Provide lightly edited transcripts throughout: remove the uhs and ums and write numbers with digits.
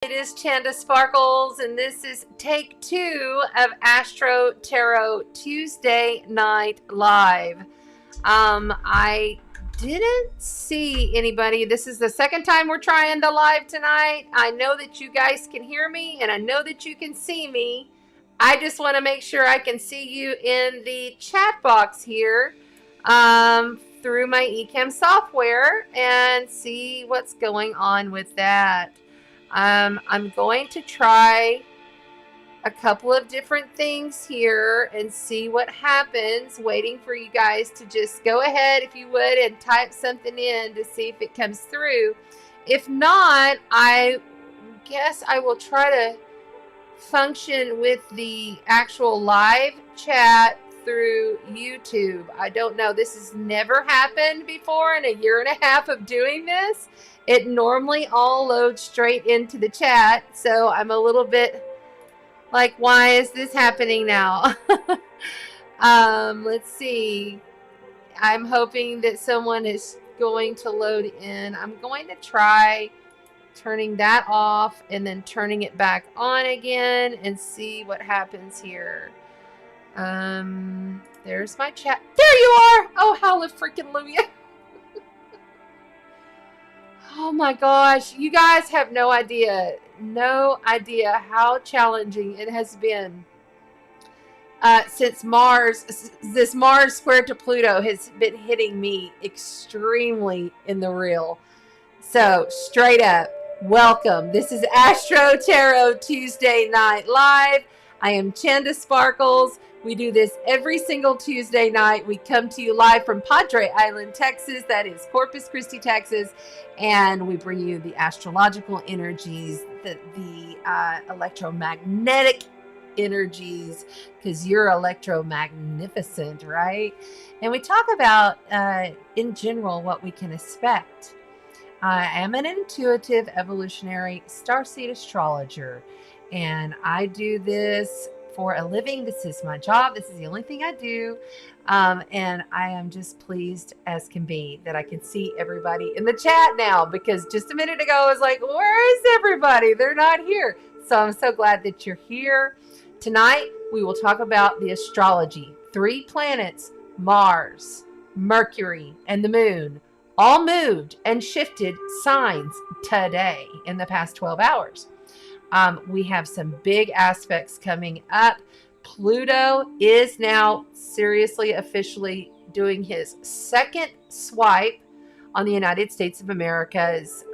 It is Chanda Sparkles, and this is take 2 of AstroTarot Tuesday Night Live. I didn't see anybody. This is the second time we're trying the live tonight. I know that you guys can hear me, and I know that you can see me. I just want to make sure I can see you in the chat box here through my eCam software and see what's going on with that. I'm going to try a couple of different things here and see what happens, waiting for you guys to just go ahead, if you would, and type something in to see if it comes through. If not, I guess I will try to function with the actual live chat through YouTube. I don't know. This has never happened before in a year and a half of doing this. It normally all loads straight into the chat, so I'm a little bit like, why is this happening now? Let's see. I'm hoping that someone is going to load in. I'm going to try turning that off and then turning it back on again and see what happens here. There's my chat. There you are! Oh, hallelujah. Oh my gosh, you guys have no idea how challenging it has been since this Mars square to Pluto has been hitting me extremely in the real. So straight up, welcome. This is AstroTarot Tuesday Night Live. I am Chanda Sparkles. We do this every single Tuesday night. We come to you live from Padre Island, Texas. That is Corpus Christi, Texas. And we bring you the astrological energies, the electromagnetic energies, because you're electromagnificent, right? And we talk about, in general, what we can expect. I am an intuitive evolutionary starseed astrologer, and I do this for a living. This is my job. This is the only thing I do. And I am just pleased as can be that I can see everybody in the chat now, because just a minute ago I was like, where is everybody? They're not here. So I'm so glad that you're here. Tonight we will talk about the astrology. 3 planets, Mars, Mercury, and the moon, all moved and shifted signs today in the past 12 hours. We have some big aspects coming up. Pluto is now seriously, officially doing his second swipe on the United States of America's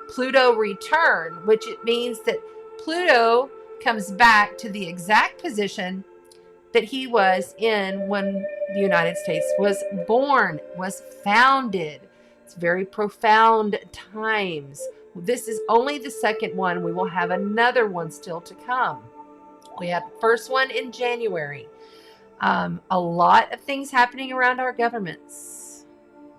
Pluto Return, which it means that Pluto comes back to the exact position that he was in when the United States was born, was founded. It's very profound times. This is only the second one. We will have another one still to come. We had the first one in January. A lot of things happening around our governments,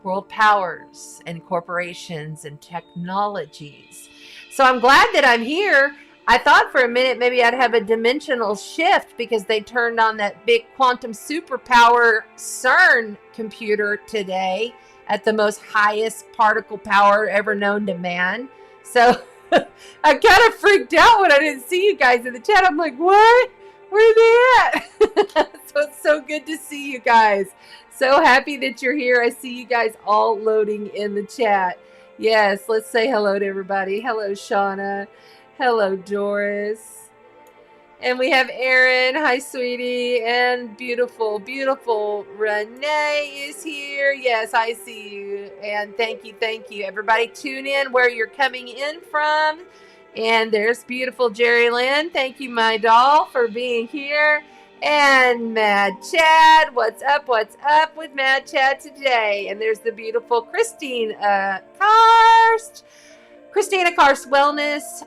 world powers and corporations and technologies. So I'm glad that I'm here. I thought for a minute maybe I'd have a dimensional shift because they turned on that big quantum superpower CERN computer today at the most highest particle power ever known to man. So I kind of freaked out when I didn't see you guys in the chat. I'm like, what? Where are they at? So it's so good to see you guys. So happy that you're here. I see you guys all loading in the chat. Yes, let's say hello to everybody. Hello, Shauna. Hello, Doris. And we have Erin. Hi, sweetie. And beautiful, beautiful Renee is here. Yes, I see you. And thank you, thank you. Everybody tune in where you're coming in from. And there's beautiful Jerry Lynn. Thank you, my doll, for being here. And Mad Chad. What's up with Mad Chad today? And there's the beautiful Christina Karst. Christina Karst Wellness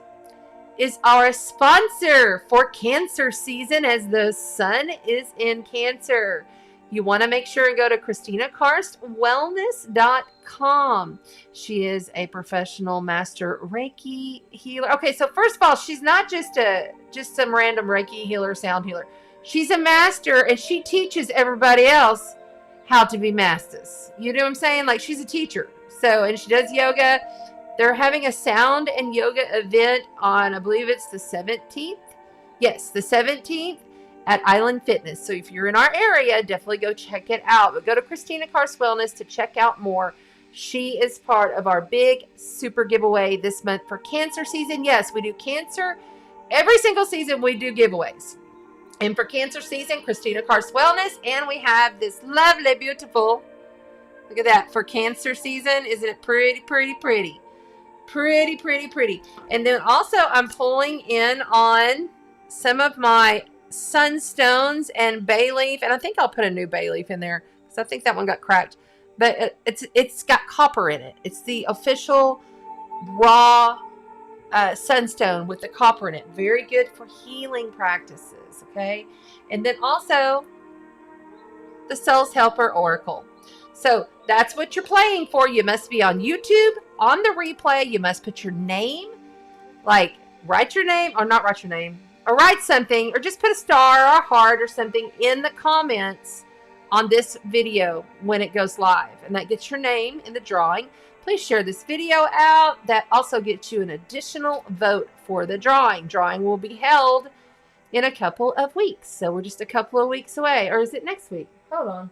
is our sponsor for Cancer season, as the sun is in Cancer. You want to make sure and go to ChristinaKarstWellness.com. She is a professional master Reiki healer. Okay, so first of all, she's not just some random Reiki healer, sound healer. She's a master, and she teaches everybody else how to be masters. You know what I'm saying? Like, she's a teacher. So, and she does yoga. They're having a sound and yoga event on, I believe it's the 17th. Yes, the 17th at Island Fitness. So if you're in our area, definitely go check it out. But go to Christina Carse Wellness to check out more. She is part of our big super giveaway this month for Cancer season. Yes, we do Cancer. Every single season we do giveaways. And for Cancer season, Christina Carse Wellness. And we have this lovely, beautiful, look at that, for Cancer season. Isn't it pretty, pretty, pretty? Pretty, pretty, pretty. And then also I'm pulling in on some of my sunstones and bay leaf. And I think I'll put a new bay leaf in there because I think that one got cracked. But it's got copper in it. It's the official raw sunstone with the copper in it. Very good for healing practices, okay? And then also the Soul's Helper Oracle. So that's what you're playing for. You must be on YouTube. On the replay, you must put your name, like write your name, or not write your name, or write something, or just put a star or a heart or something in the comments on this video when it goes live. And that gets your name in the drawing. Please share this video out. That also gets you an additional vote for the drawing. Drawing will be held in a couple of weeks. So we're just a couple of weeks away. Or is it next week? Hold on.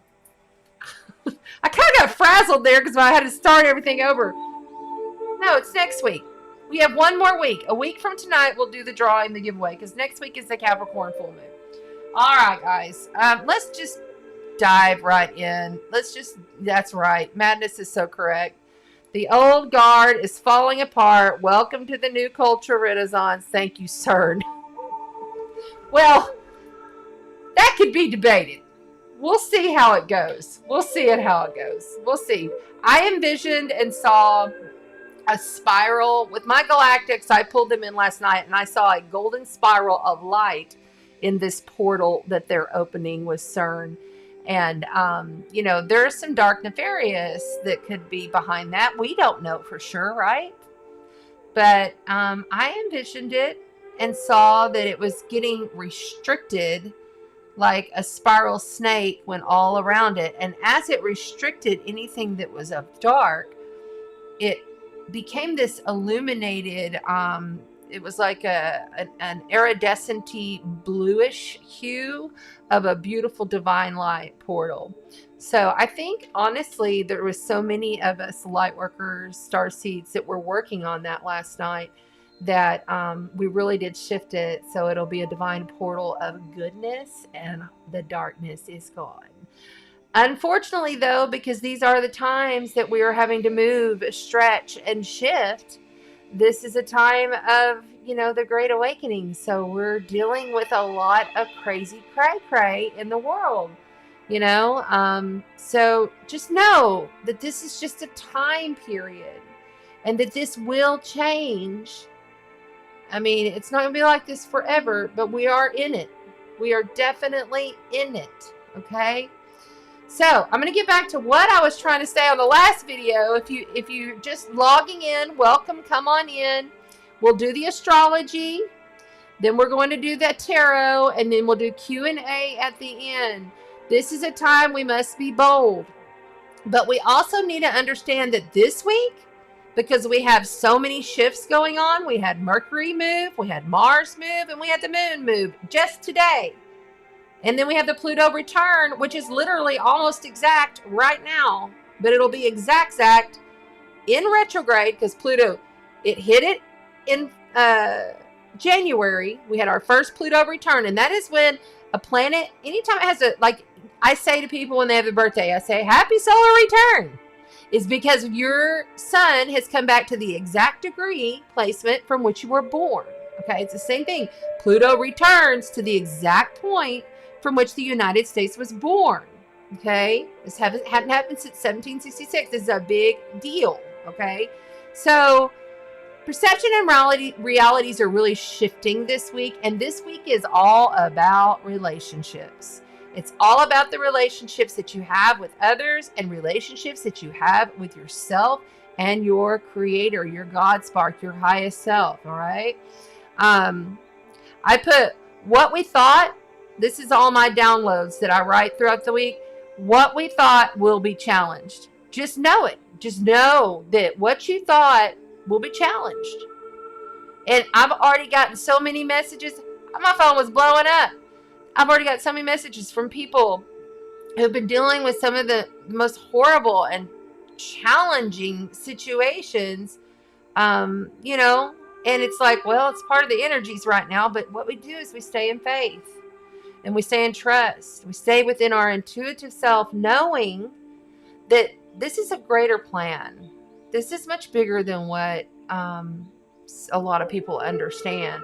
I kind of got frazzled there because I had to start everything over. No, it's next week. We have one more week. A week from tonight, we'll do the drawing, the giveaway, because next week is the Capricorn full moon. All right, guys. Let's just dive right in. That's right. Madness is so correct. The old guard is falling apart. Welcome to the new culture renaissance. Thank you, CERN. Well, that could be debated. We'll see how it goes. We'll see how it goes. We'll see. I envisioned and saw a spiral with my galactics. I pulled them in last night and I saw a golden spiral of light in this portal that they're opening with CERN. And, you know, there's some dark nefarious that could be behind that. We don't know for sure, right? But I envisioned it and saw that it was getting restricted like a spiral snake went all around it. And as it restricted anything that was of dark, it became this illuminated, it was like an iridescent-y bluish hue of a beautiful divine light portal. So I think, honestly, there was so many of us light workers, starseeds, that were working on that last night that we really did shift it. So it'll be a divine portal of goodness and the darkness is gone. Unfortunately, though, because these are the times that we are having to move, stretch, and shift, this is a time of, you know, the Great Awakening. So we're dealing with a lot of crazy cray-cray in the world, you know. So just know that this is just a time period and that this will change. I mean, it's not going to be like this forever, but we are in it. We are definitely in it, okay? So I'm going to get back to what I was trying to say on the last video. If you're just logging in, welcome, come on in. We'll do the astrology. Then we're going to do that tarot, and then we'll do Q&A at the end. This is a time we must be bold. But we also need to understand that this week, because we have so many shifts going on, we had Mercury move, we had Mars move, and we had the Moon move just today. And then we have the Pluto return, which is literally almost exact right now. But it'll be exact in retrograde because Pluto, it hit it in January. We had our first Pluto return. And that is when a planet, anytime it has a, like I say to people when they have a birthday, I say, happy solar return. Is because your sun has come back to the exact degree placement from which you were born. Okay, it's the same thing. Pluto returns to the exact point from which the United States was born. Okay, this hadn't happened since 1766. This is a big deal. Okay, so perception and realities are really shifting this week, and this week is all about relationships. It's all about the relationships that you have with others and relationships that you have with yourself and your creator, your God spark, your highest self. All right. I put what we thought. This is all my downloads that I write throughout the week. What we thought will be challenged. Just know it. Just know that what you thought will be challenged. And I've already gotten so many messages. My phone was blowing up. I've already got so many messages from people who've been dealing with some of the most horrible and challenging situations, you know, and it's like, well, it's part of the energies right now, but what we do is we stay in faith and we stay in trust. We stay within our intuitive self, knowing that this is a greater plan. This is much bigger than what a lot of people understand.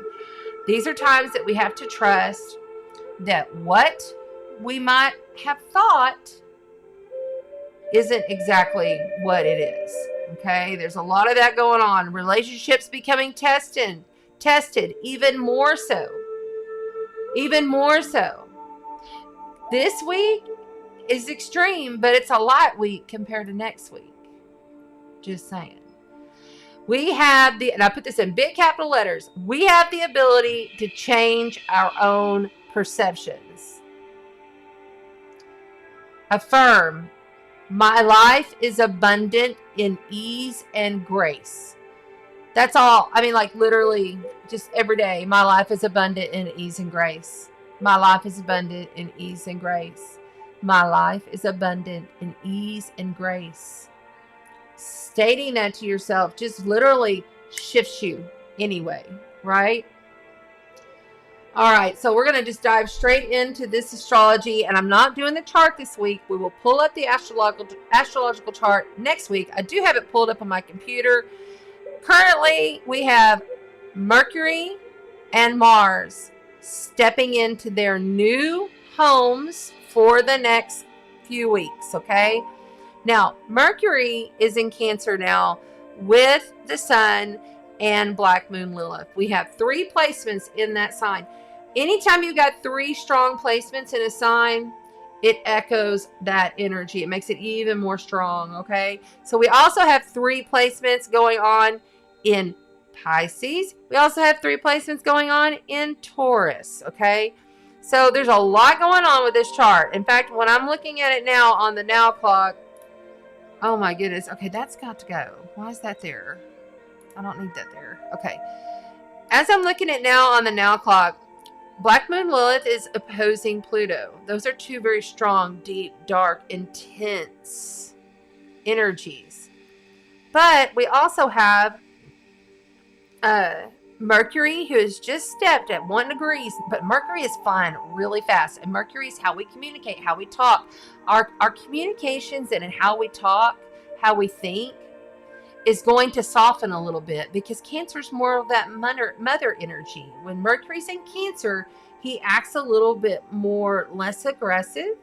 These are times that we have to trust that what we might have thought isn't exactly what it is. Okay, there's a lot of that going on. Relationships becoming tested even more so. This week is extreme, but it's a light week compared to next week. Just saying. We have and I put this in big capital letters, we have the ability to change our own perceptions. Affirm, my life is abundant in ease and grace. That's all. I mean, like literally just every day, my life is abundant in ease and grace. My life is abundant in ease and grace. My life is abundant in ease and grace. Stating that to yourself just literally shifts you anyway, right? All right, so we're going to just dive straight into this astrology, and I'm not doing the chart this week. We will pull up the astrological chart next week. I do have it pulled up on my computer. Currently, we have Mercury and Mars stepping into their new homes for the next few weeks, okay? Now, Mercury is in Cancer now with the Sun and Black Moon Lilith. We have 3 placements in that sign. Anytime you got 3 strong placements in a sign, it echoes that energy. It makes it even more strong, okay? So we also have 3 placements going on in Pisces. We also have 3 placements going on in Taurus, okay? So there's a lot going on with this chart. In fact, when I'm looking at it now on the now clock, oh my goodness. Okay, that's got to go. Why is that there? I don't need that there. Okay. As I'm looking at now on the now clock, Black Moon Lilith is opposing Pluto. Those are 2 very strong, deep, dark, intense energies. But we also have Mercury, who has just stepped at 1 degree, but Mercury is flying really fast. And Mercury is how we communicate, how we talk. Our communications and how we talk, how we think, is going to soften a little bit, because Cancer is more of that mother energy. When Mercury's in Cancer, he acts a little bit less aggressive,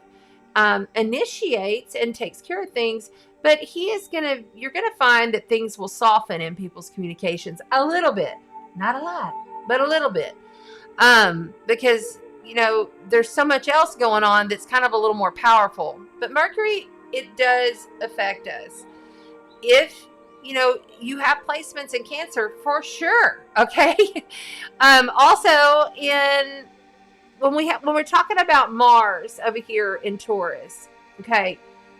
initiates and takes care of things, but you're gonna find that things will soften in people's communications a little bit, not a lot, but a little bit, because there's so much else going on that's kind of a little more powerful. But Mercury, it does affect us. If you have placements in Cancer, for sure. Okay. Also when we're talking about Mars over here in Taurus. Okay.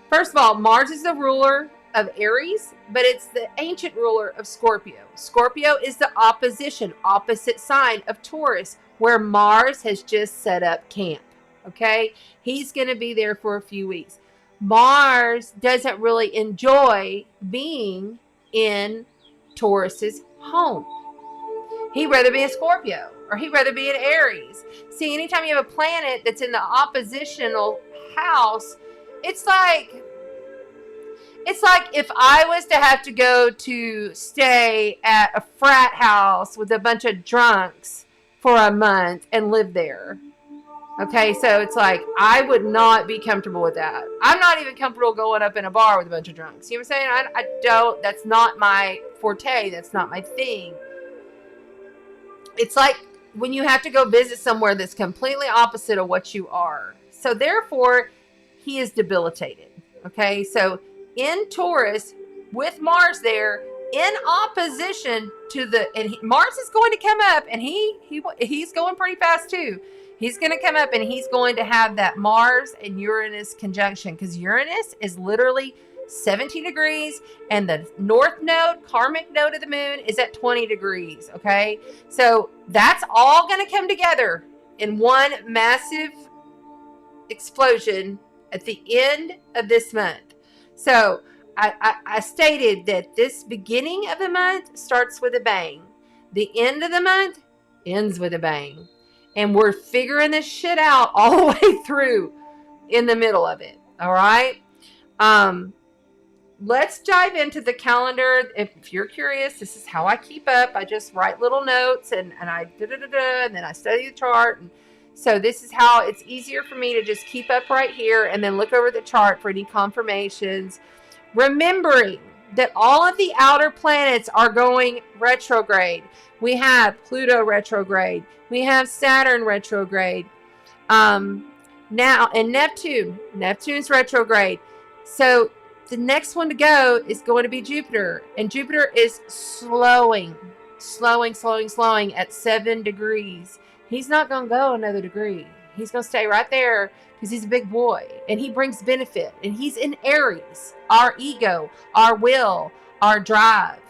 First of all, Mars is the ruler of Aries, but it's the ancient ruler of Scorpio. Scorpio is the opposite sign of Taurus, where Mars has just set up camp. Okay. He's going to be there for a few weeks. Mars doesn't really enjoy being in Taurus's home. He'd rather be in Scorpio, or he'd rather be in Aries. See, anytime you have a planet that's in the oppositional house, it's like if I was to have to go to stay at a frat house with a bunch of drunks for a month and live there. Okay, so it's like, I would not be comfortable with that. I'm not even comfortable going up in a bar with a bunch of drunks. You know what I'm saying? I don't, that's not my forte. That's not my thing. It's like when you have to go visit somewhere that's completely opposite of what you are. So therefore, he is debilitated. Okay, so in Taurus, with Mars there, in opposition to Mars is going to come up, and he's going pretty fast too. He's going to come up, and he's going to have that Mars and Uranus conjunction, because Uranus is literally 17 degrees, and the north node, karmic node of the moon, is at 20 degrees. Okay, so that's all going to come together in one massive explosion at the end of this month. So I stated that this beginning of the month starts with a bang. The end of the month ends with a bang. And we're figuring this shit out all the way through in the middle of it. All right. Let's dive into the calendar. If you're curious, this is how I keep up. I just write little notes and I and then I study the chart. And so this is how it's easier for me to just keep up right here and then look over the chart for any confirmations. Remembering that all of the outer planets are going retrograde. We have Pluto retrograde. We have Saturn retrograde. Now, and Neptune's retrograde. So the next one to go is going to be Jupiter. And Jupiter is slowing at 7 degrees. He's not going to go another degree. He's going to stay right there because he's a big boy and he brings benefit. And he's in Aries, our ego, our will, our drive.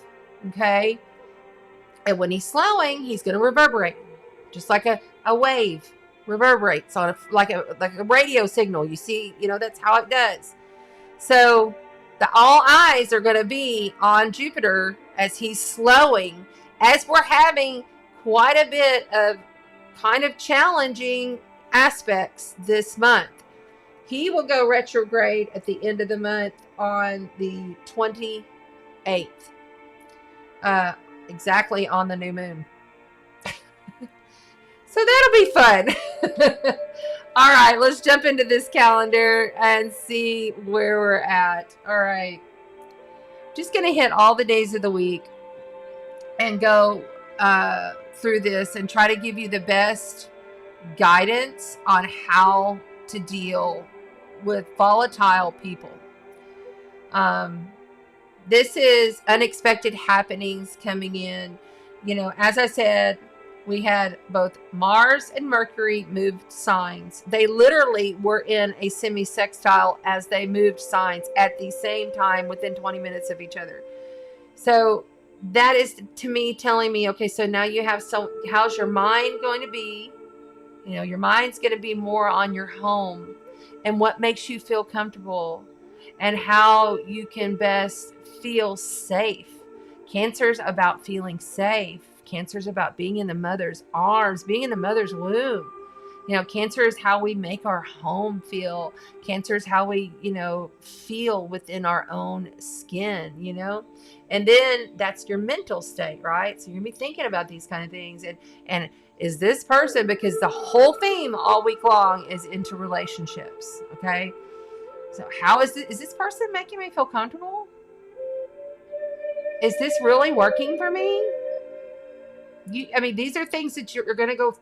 Okay? And when he's slowing, he's going to reverberate. Just like a wave reverberates on like a radio signal. You see, that's how it does. So all eyes are going to be on Jupiter as he's slowing, as we're having quite a bit of kind of challenging aspects this month. He will go retrograde at the end of the month on the 28th, exactly on the new moon. So that'll be fun. All right, let's jump into this calendar and see where we're at. All right. Just going to hit all the days of the week and go through this and try to give you the best guidance on how to deal with volatile people. This is unexpected happenings coming in. As I said, we had both Mars and Mercury moved signs. They literally were in a semi-sextile as they moved signs at the same time within 20 minutes of each other. So that is, to me, telling me, okay, so now you have how's your mind going to be? Your mind's going to be more on your home and what makes you feel comfortable and how you can best feel safe. Cancer's about feeling safe. Cancer's about being in the mother's arms, being in the mother's womb. Cancer is how we make our home feel. Cancer is how we, feel within our own skin, And then that's your mental state, right? So you're going to be thinking about these kind of things. And is this person, because the whole theme all week long is into relationships, okay? So how is this person making me feel comfortable? Is this really working for me? These are things that you're going to go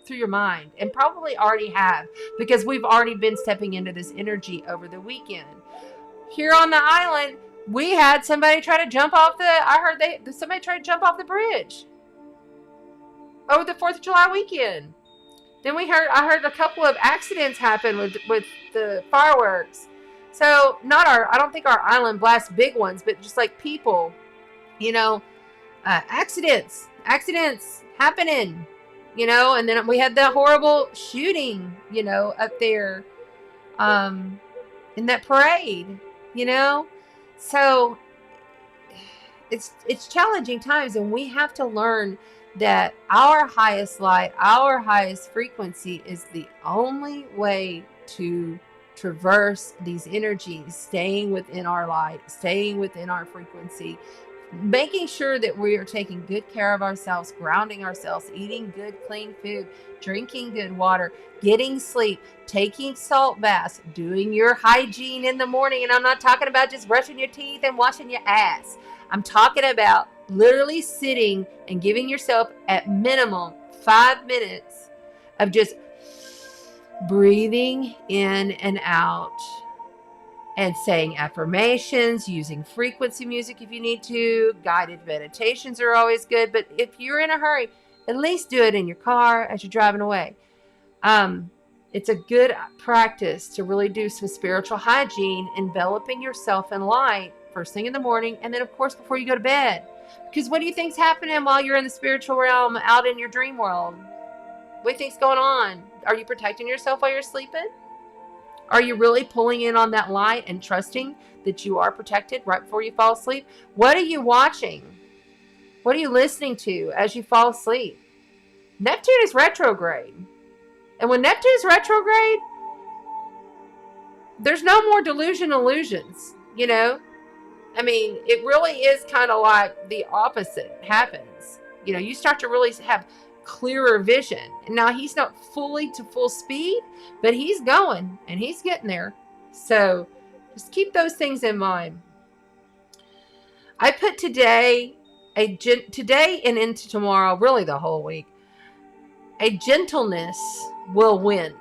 through your mind and probably already have, because we've already been stepping into this energy over the weekend. Here on the island, we had somebody try to jump off somebody tried to jump off the bridge over the 4th of July weekend. Then I heard a couple of accidents happen with the fireworks. So I don't think our island blasts big ones, but just like people, accidents happening, and then we had that horrible shooting, up there, in that parade, so it's challenging times, and we have to learn that our highest light, our highest frequency is the only way to traverse these energies, staying within our light, staying within our frequency, making sure that we are taking good care of ourselves, grounding ourselves, eating good, clean food, drinking good water, getting sleep, taking salt baths, doing your hygiene in the morning. And I'm not talking about just brushing your teeth and washing your ass. I'm talking about literally sitting and giving yourself at minimum 5 minutes of just breathing in and out and saying affirmations, using frequency music if you need to. Guided meditations are always good, but if you're in a hurry, at least do it in your car as you're driving away. It's a good practice to really do some spiritual hygiene, enveloping yourself in light first thing in the morning, and then of course before you go to bed. Because what do you think's happening while you're in the spiritual realm out in your dream world? What do you think's going on? Are you protecting yourself while you're sleeping? Are you really pulling in on that light and trusting that you are protected right before you fall asleep? What are you watching? What are you listening to as you fall asleep? Neptune is retrograde. And when Neptune is retrograde, there's no more delusion illusions, you know? I mean, it really is kind of like the opposite happens. You know, you start to really have clearer vision. And now he's not fully to full speed, but he's going and he's getting there. So just keep those things in mind. I put today and into tomorrow, really the whole week, a gentleness will win.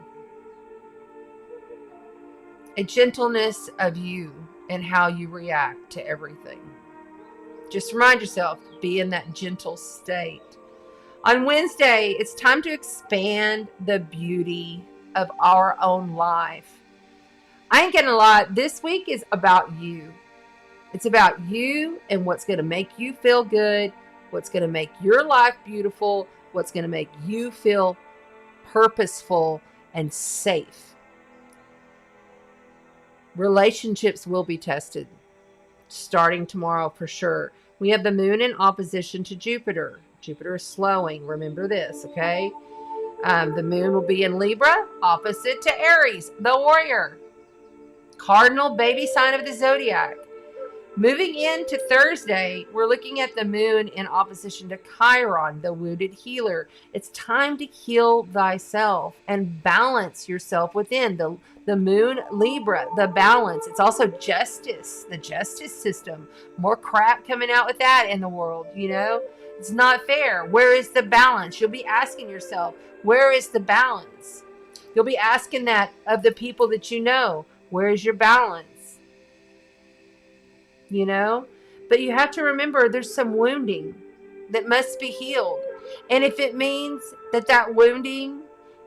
A gentleness of you and how you react to everything. Just remind yourself, be in that gentle state. On Wednesday, it's time to expand the beauty of our own life. I ain't gonna lie, this week is about you. It's about you and what's going to make you feel good, what's going to make your life beautiful, what's going to make you feel purposeful and safe. Relationships will be tested starting tomorrow for sure. We have the moon in opposition to Jupiter. Jupiter is slowing. Remember this, okay? The moon will be in Libra, opposite to Aries, the warrior. Cardinal baby sign of the zodiac. Moving into Thursday, we're looking at the moon in opposition to Chiron, the wounded healer. It's time to heal thyself and balance yourself within. The moon, Libra, the balance. It's also justice, the justice system. More crap coming out with that in the world, you know? It's not fair. Where is the balance? You'll be asking yourself, where is the balance? You'll be asking that of the people that you know. Where is your balance? You know, but you have to remember there's some wounding that must be healed. And if it means that wounding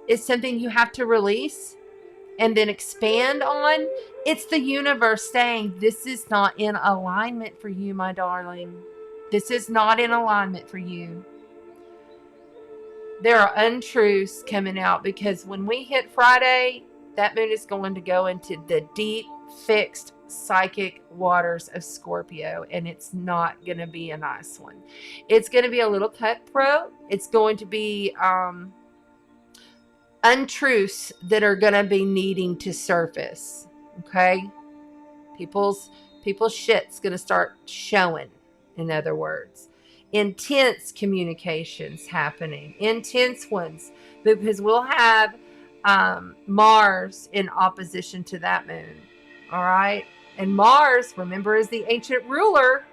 is something you have to release and then expand on, it's the universe saying, this is not in alignment for you, my darling. This is not in alignment for you. There are untruths coming out because when we hit Friday, that moon is going to go into the deep, fixed psychic waters of Scorpio, and it's not going to be a nice one. It's going to be a little cutthroat. It's going to be untruths that are going to be needing to surface. Okay, people's shit's going to start showing. In other words, intense communications happening, intense ones, because we'll have Mars in opposition to that moon. All right. And Mars, remember, is the ancient ruler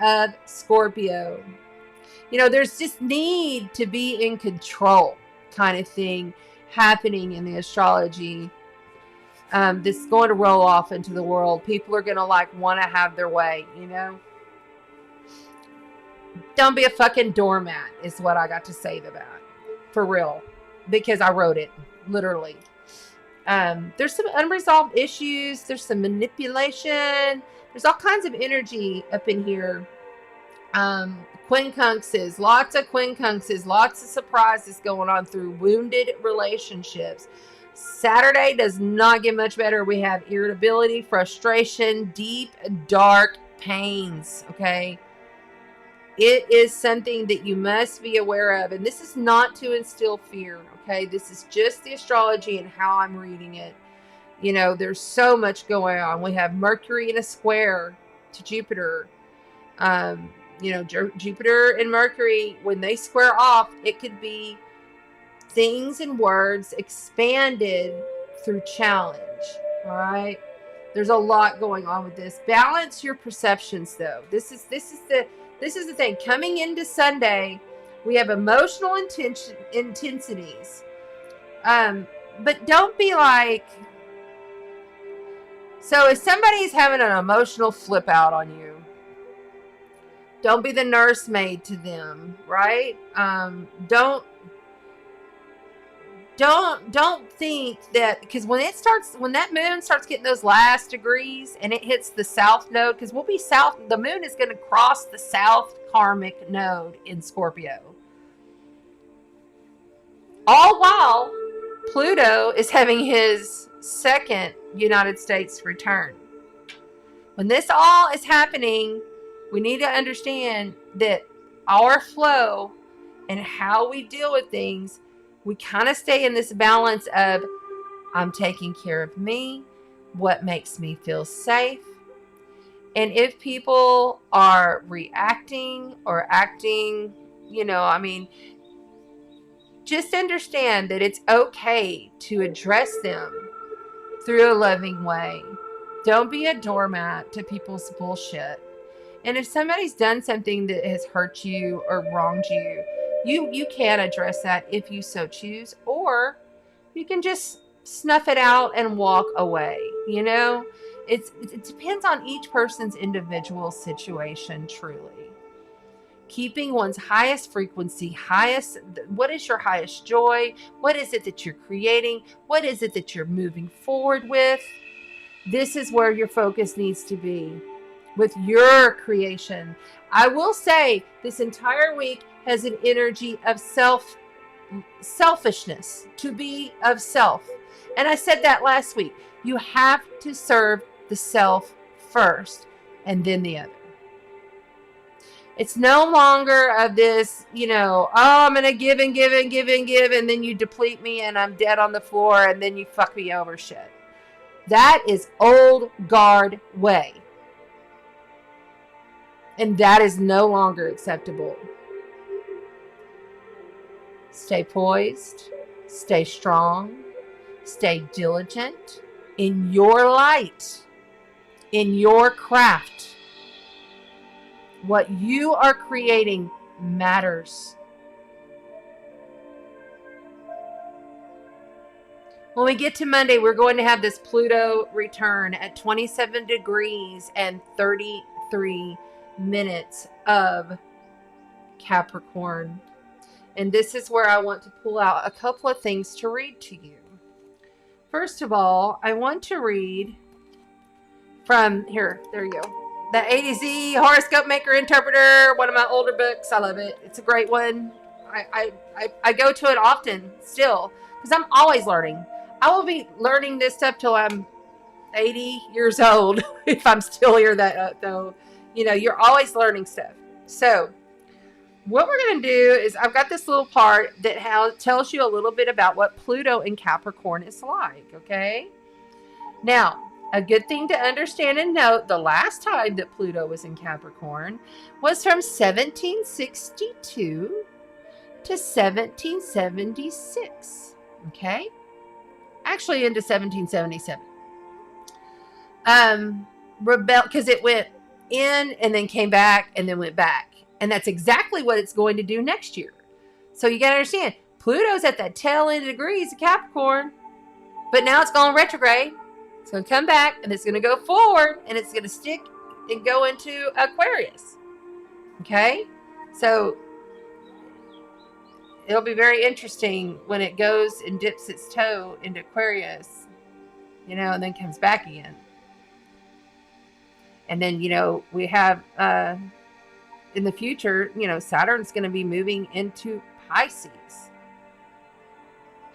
of Scorpio. You know, there's just need to be in control kind of thing happening in the astrology. This is going to roll off into the world. People are going to want to have their way, you know. Don't be a fucking doormat is what I got to say to that. For real. Because I wrote it, literally. There's some unresolved issues. There's some manipulation. There's all kinds of energy up in here. Quincunxes, lots of quincunxes, lots of surprises going on through wounded relationships. Saturday does not get much better. We have irritability, frustration, deep, dark pains. Okay. It is something that you must be aware of. And this is not to instill fear. Okay, this is just the astrology and how I'm reading it. You know, there's so much going on. We have Mercury in a square to Jupiter. You know, Jupiter and Mercury, when they square off, it could be things and words expanded through challenge. All right, there's a lot going on with this. Balance your perceptions, though. This is the thing. Coming into Sunday, we have emotional intensities. But don't be like... So if somebody's having an emotional flip out on you, don't be the nursemaid to them, right? Don't don't think that, because when that moon starts getting those last degrees and it hits the south node, because we'll be south, the moon is going to cross the south karmic node in Scorpio. All while Pluto is having his second United States return. When this all is happening, we need to understand that our flow and how we deal with things, we kind of stay in this balance of, I'm taking care of me, what makes me feel safe. And if people are reacting or acting, just understand that it's okay to address them through a loving way. Don't be a doormat to people's bullshit. And if somebody's done something that has hurt you or wronged you, you can address that if you so choose, or you can just snuff it out and walk away. It depends on each person's individual situation, truly. Keeping one's highest frequency, what is your highest joy? What is it that you're creating? What is it that you're moving forward with? This is where your focus needs to be with your creation. I will say this entire week has an energy of selfishness, to be of self. And I said that last week. You have to serve the self first and then the other. It's no longer of this, I'm going to give and give and give and give, and then you deplete me and I'm dead on the floor and then you fuck me over shit. That is old guard way. And that is no longer acceptable. Stay poised, stay strong, stay diligent in your light, in your craft. What you are creating matters. When we get to Monday, we're going to have this Pluto return at 27 degrees and 33 minutes of Capricorn. And this is where I want to pull out a couple of things to read to you. First of all, I want to read from here. There you go. The A to Z Horoscope Maker Interpreter, one of my older books. I love it. It's a great one. I go to it often still because I'm always learning. I will be learning this stuff till I'm 80 years old if I'm still here though. You're always learning stuff. So what we're going to do is I've got this little part that tells you a little bit about what Pluto in Capricorn is like, okay? Now, a good thing to understand and note, the last time that Pluto was in Capricorn was from 1762 to 1776, okay? Actually into 1777. Because it went in and then came back and then went back. And that's exactly what it's going to do next year. So you got to understand, Pluto's at that tail end of degrees of Capricorn, but now it's going retrograde. It's going to come back and it's going to go forward and it's going to stick and go into Aquarius. Okay? So it'll be very interesting when it goes and dips its toe into Aquarius, and then comes back again. And then, we have, in the future, Saturn's going to be moving into Pisces.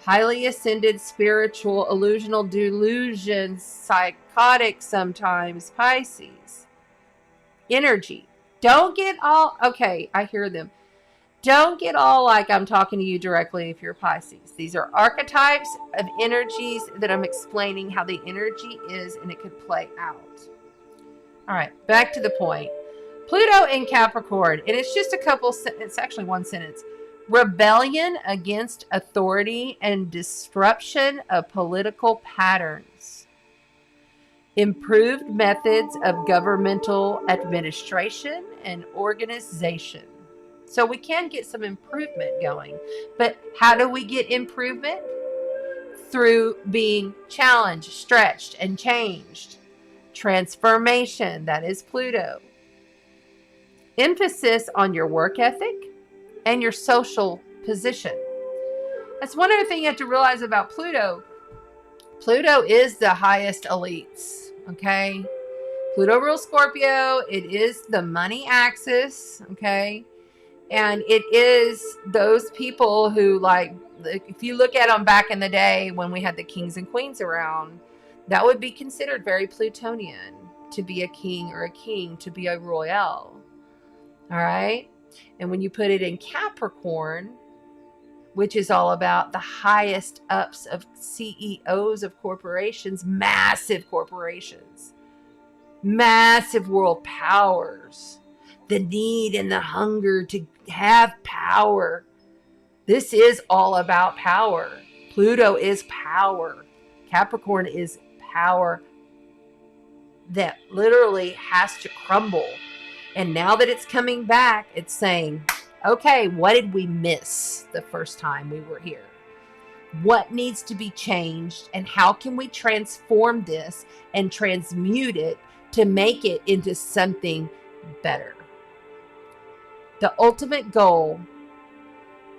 Highly ascended, spiritual, illusional, delusions, psychotic sometimes, Pisces. Energy. Don't get all, okay, I hear them. Don't get all like I'm talking to you directly if you're Pisces. These are archetypes of energies that I'm explaining how the energy is and it could play out. All right, back to the point. Pluto in Capricorn, and it's just it's actually one sentence. Rebellion against authority and disruption of political patterns. Improved methods of governmental administration and organization. So we can get some improvement going. But how do we get improvement? Through being challenged, stretched, and changed. Transformation, that is Pluto. Emphasis on your work ethic and your social position. That's one other thing you have to realize about Pluto. Pluto is the highest elites, okay? Pluto rules Scorpio. It is the money axis, okay? And it is those people who, like, if you look at them back in the day when we had the kings and queens around, that would be considered very Plutonian, to be a king or a king, to be a royal. All right? And when you put it in Capricorn, which is all about the highest ups of CEOs of corporations, massive world powers, the need and the hunger to have power. This is all about power. Pluto is power. Capricorn is power that literally has to crumble. And now that it's coming back, it's saying, okay, what did we miss the first time we were here? What needs to be changed, and how can we transform this and transmute it to make it into something better? The ultimate goal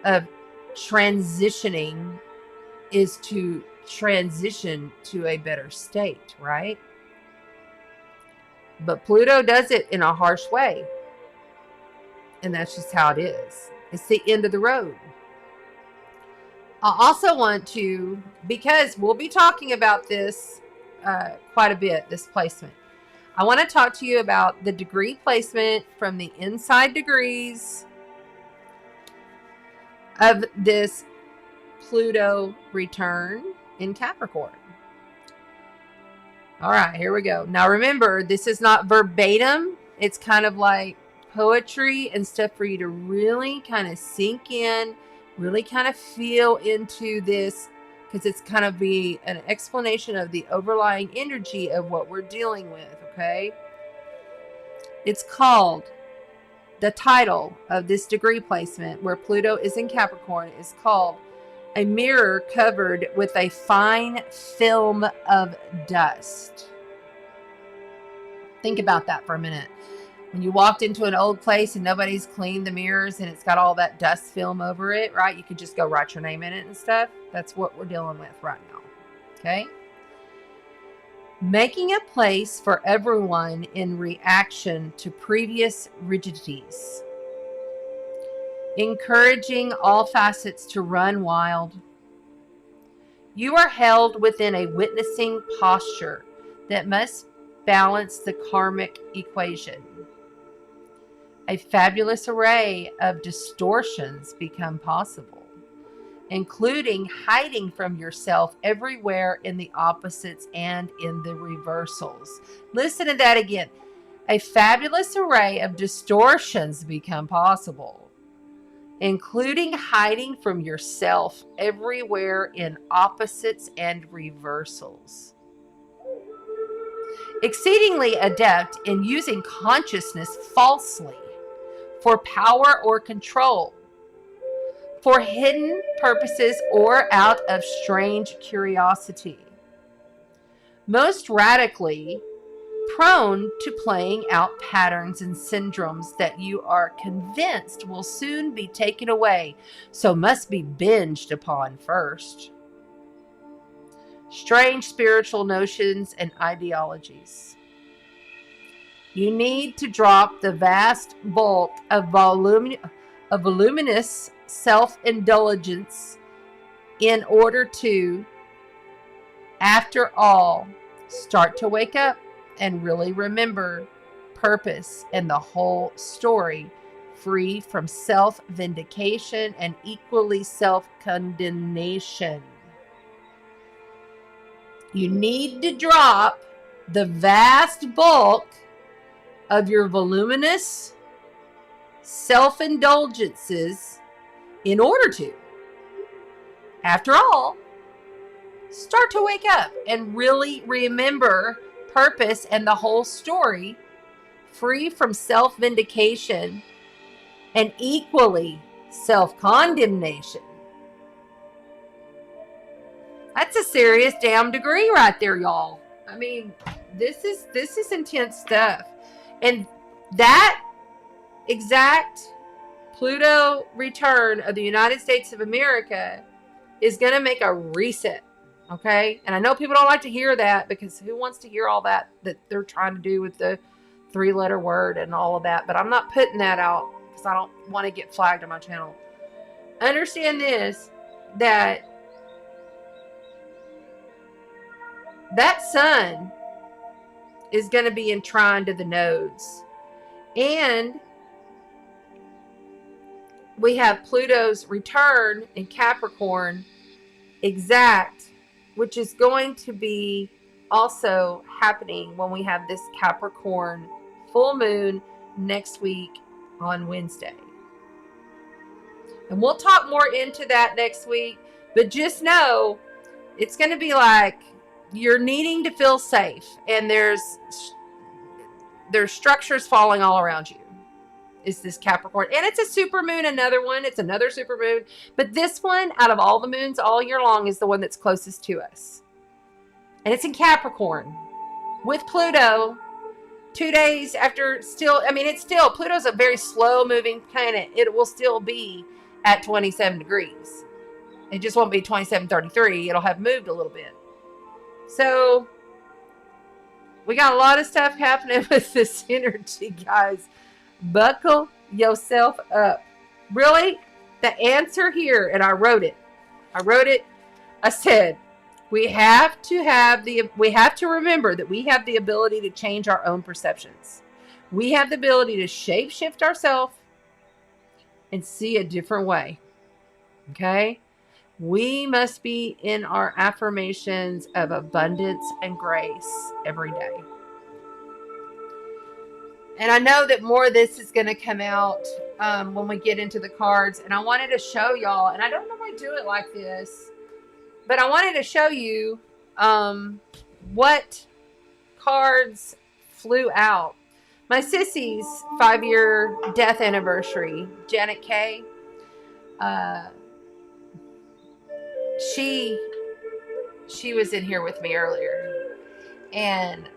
of transitioning is to transition to a better state, right? But Pluto does it in a harsh way. And that's just how it is. It's the end of the road. I also want to, because we'll be talking about this quite a bit, this placement. I want to talk to you about the degree placement from the inside degrees of this Pluto return in Capricorn. All right, here we go. Now remember, this is not verbatim. It's kind of like poetry and stuff for you to really kind of sink in, really kind of feel into this, because it's kind of be an explanation of the overlying energy of what we're dealing with, okay? It's called, the title of this degree placement where Pluto is in Capricorn is called A Mirror Covered with a Fine Film of Dust. Think about that for a minute. When you walked into an old place and nobody's cleaned the mirrors and it's got all that dust film over it, right? You could just go write your name in it and stuff. That's what we're dealing with right now. Okay? Making a place for everyone in reaction to previous rigidities. Encouraging all facets to run wild. You are held within a witnessing posture that must balance the karmic equation. A fabulous array of distortions become possible, including hiding from yourself everywhere in the opposites and in the reversals. Listen to that again. A fabulous array of distortions become possible, including hiding from yourself everywhere in opposites and reversals. Exceedingly adept in using consciousness falsely for power or control, for hidden purposes or out of strange curiosity. Most radically prone to playing out patterns and syndromes that you are convinced will soon be taken away, so must be binged upon first. Strange spiritual notions and ideologies. You need to drop the vast bulk of voluminous self-indulgence in order to, after all, start to wake up and really remember purpose and the whole story, free from self-vindication and equally self-condemnation. You need to drop the vast bulk of your voluminous self-indulgences in order to, after all, start to wake up and really remember purpose and the whole story, free from self-vindication and equally self-condemnation. That's a serious damn degree right there, y'all. I mean, this is intense stuff. And that exact Pluto return of the United States of America is going to make a reset. Okay. And I know people don't like to hear that, because who wants to hear all that they're trying to do with the 3-letter word and all of that. But I'm not putting that out because I don't want to get flagged on my channel. Understand this, that sun is going to be entwined to the nodes. And we have Pluto's return in Capricorn exact, which is going to be also happening when we have this Capricorn full moon next week on Wednesday. And we'll talk more into that next week, but just know it's going to be like you're needing to feel safe, and there's structures falling all around you. Is this Capricorn, and it's a super moon, another one, it's another super moon, but this one out of all the moons all year long is the one that's closest to us, and it's in Capricorn with Pluto 2 days after. Still, I mean, it's still, Pluto's a very slow moving planet. It will still be at 27 degrees. It just won't be 27.33. It'll have moved a little bit. So we got a lot of stuff happening with this energy, guys. Buckle yourself up. Really, the answer here, and I wrote it. I said, we have to remember that we have the ability to change our own perceptions. We have the ability to shape shift ourselves and see a different way. Okay? We must be in our affirmations of abundance and grace every day. And I know that more of this is going to come out when we get into the cards. And I wanted to show y'all, and I don't normally do it like this, but I wanted to show you what cards flew out. My sissy's 5-year death anniversary, Janet Kay, she was in here with me earlier, and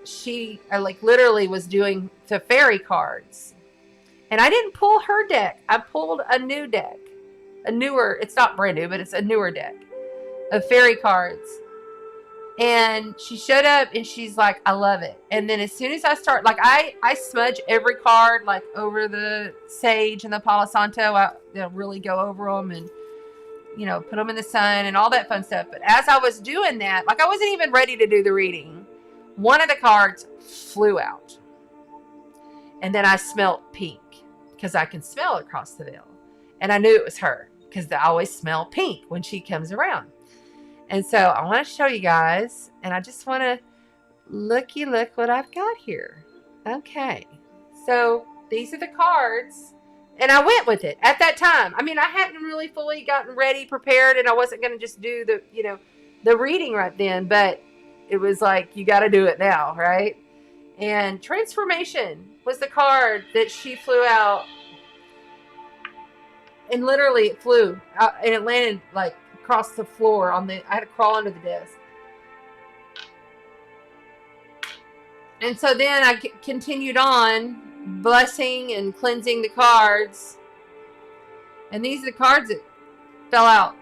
she literally was doing the fairy cards, and I didn't pull her deck. I pulled a new deck, it's not brand new, but it's a newer deck of fairy cards. And she showed up and she's like, I love it. And then as soon as I start, I smudge every card over the sage and the Palo Santo. I really go over them and put them in the sun and all that fun stuff. But as I was doing that, I wasn't even ready to do the reading, one of the cards flew out. And then I smelled pink, because I can smell it across the veil. And I knew it was her, because I always smell pink when she comes around. And so I want to show you guys, and I just want to look what I've got here. Okay. So these are the cards, and I went with it at that time. I mean, I hadn't really fully gotten ready, prepared, and I wasn't going to just do the reading right then, but it was like, you got to do it now, right? And transformation was the card that she flew out. And literally it flew out, and it landed across the floor I had to crawl under the desk. And so then I continued on blessing and cleansing the cards. And these are the cards that fell out.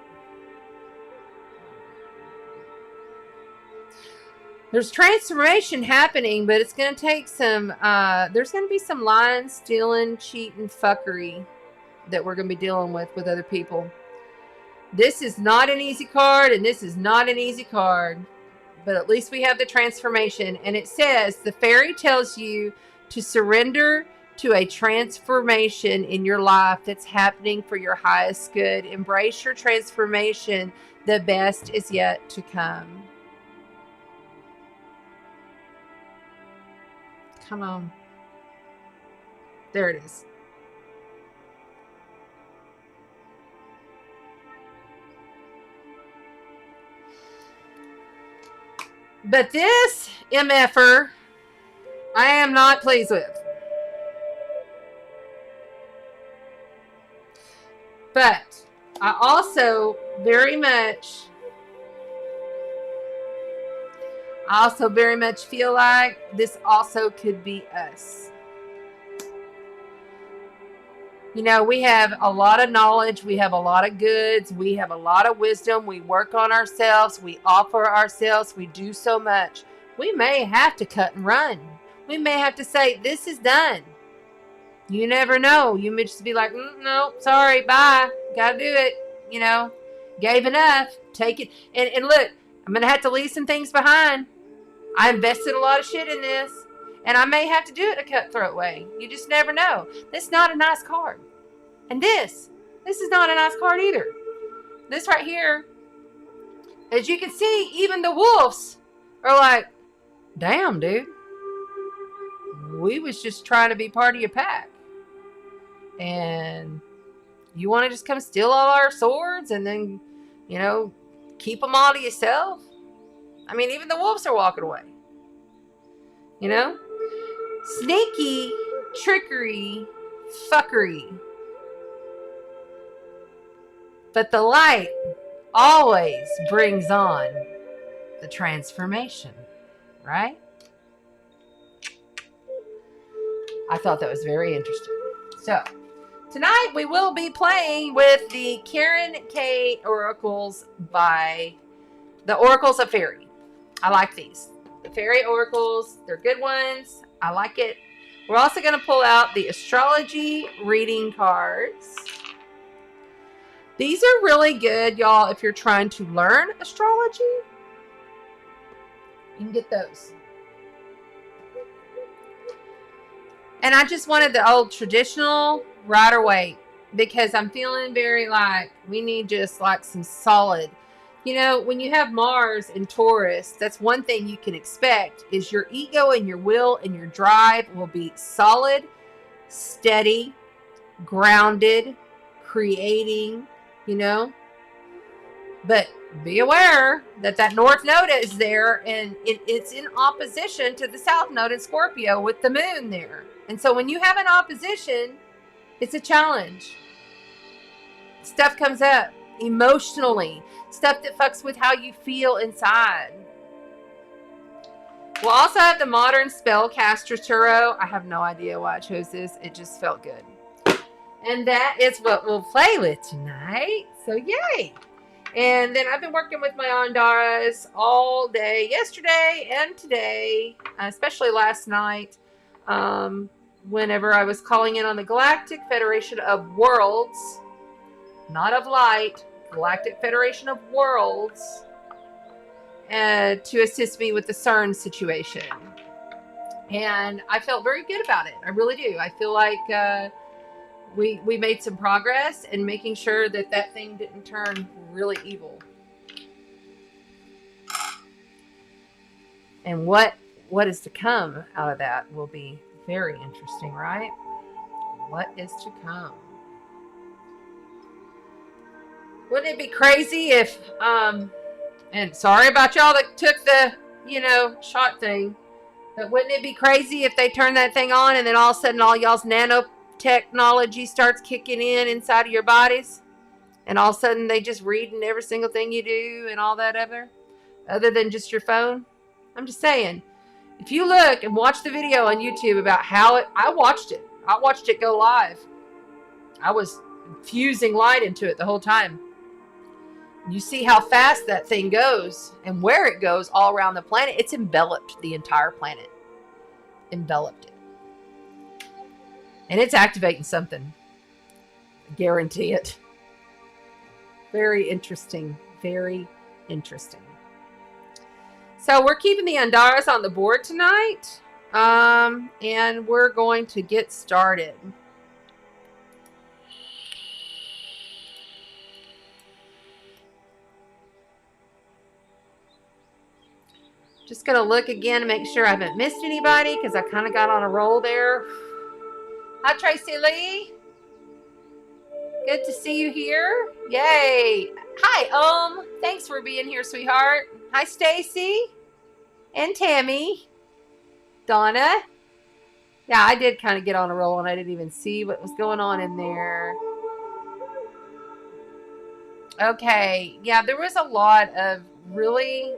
There's transformation happening, but it's going to take some, there's going to be some lying, stealing, cheating, fuckery that we're going to be dealing with other people. This is not an easy card, and this is not an easy card, but at least we have the transformation. And it says, the fairy tells you to surrender to a transformation in your life that's happening for your highest good. Embrace your transformation. The best is yet to come. Come on. There it is. But this MFer, I am not pleased with. But I also very much feel like this also could be us. You know, we have a lot of knowledge. We have a lot of goods. We have a lot of wisdom. We work on ourselves. We offer ourselves. We do so much. We may have to cut and run. We may have to say, this is done. You never know. You may just be like, no, sorry, bye. Gotta do it. You know, gave enough. Take it. And look, I'm going to have to leave some things behind. I invested a lot of shit in this. And I may have to do it a cutthroat way. You just never know. This is not a nice card. And this is not a nice card either. This right here, as you can see, even the wolves are like, damn, dude. We was just trying to be part of your pack. And you want to just come steal all our swords and then, you know, keep them all to yourself? I mean, even the wolves are walking away. You know? Sneaky, trickery, fuckery. But the light always brings on the transformation, right? I thought that was very interesting. So, tonight we will be playing with the Karen K Oracles by the Oracles of Fairy. I like these. The Fairy Oracles, they're good ones. I like it. We're also going to pull out the Astrology reading cards. These are really good, y'all, if you're trying to learn astrology. You can get those. And I just wanted the old traditional Rider-Waite because I'm feeling very like we need just like some solid. You know, when you have Mars in Taurus, that's one thing you can expect is your ego and your will and your drive will be solid, steady, grounded, creating, you know. But be aware that that North Node is there and it's in opposition to the South Node in Scorpio with the moon there. And so when you have an opposition, it's a challenge. Stuff comes up emotionally. Stuff that fucks with how you feel inside. We'll also have the Modern Spellcaster Tarot. I have no idea why I chose this. It just felt good. And that is what we'll play with tonight. So yay! And then I've been working with my Andaras all day yesterday and today, especially last night, whenever I was calling in on the Galactic Federation of Worlds, not of light, Galactic Federation of Worlds, to assist me with the CERN situation. And I felt very good about it. I really do. I feel like we made some progress in making sure that that thing didn't turn really evil. And what is to come out of that will be very interesting, right? What is to come? Wouldn't it be crazy if, and sorry about y'all that took the, you know, shot thing, but wouldn't it be crazy if they turned that thing on and then all of a sudden all y'all's nanotechnology starts kicking in inside of your bodies? And all of a sudden they just reading every single thing you do and all that other than just your phone? I'm just saying, if you look and watch the video on YouTube about how I watched it go live. I was infusing light into it the whole time. You see how fast that thing goes and where it goes all around the planet. It's enveloped the entire planet. Enveloped it. And it's activating something. I guarantee it. Very interesting. Very interesting. So we're keeping the Andaras on the board tonight. And we're going to get started. Just going to look again to make sure I haven't missed anybody because I kind of got on a roll there. Hi, Tracy Lee. Good to see you here. Yay. Hi, thanks for being here, sweetheart. Hi, Stacy. And Tammy. Donna. Yeah, I did kind of get on a roll and I didn't even see what was going on in there. Okay. Yeah, there was a lot of really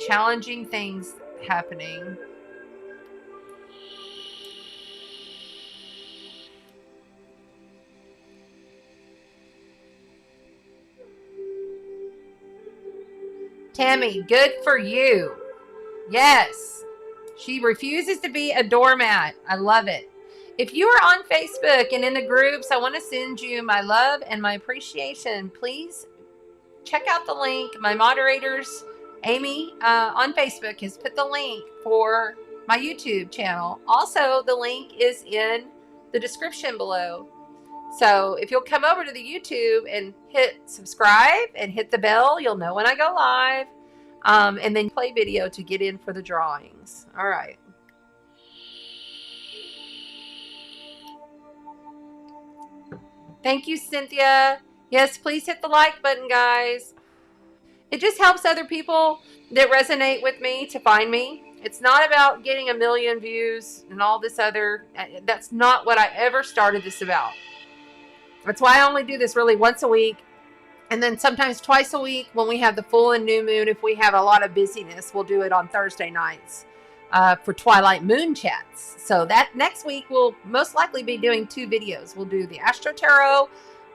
challenging things happening. Tammy, good for you. Yes. She refuses to be a doormat. I love it. If you are on Facebook and in the groups, I want to send you my love and my appreciation. Please check out the link. My moderators, Amy, on Facebook has put the link for my YouTube channel. Also, the link is in the description below. So if you'll come over to the YouTube and hit subscribe and hit the bell, you'll know when I go live. And then play video to get in for the drawings. All right. Thank you, Cynthia. Yes, please hit the like button, guys. It just helps other people that resonate with me to find me. It's not about getting a million views and all this other. That's not what I ever started this about. That's why I only do this really once a week. And then sometimes twice a week when we have the full and new moon. If we have a lot of busyness, we'll do it on Thursday nights for Twilight Moon Chats. So that next week we'll most likely be doing 2 videos. We'll do the AstroTarot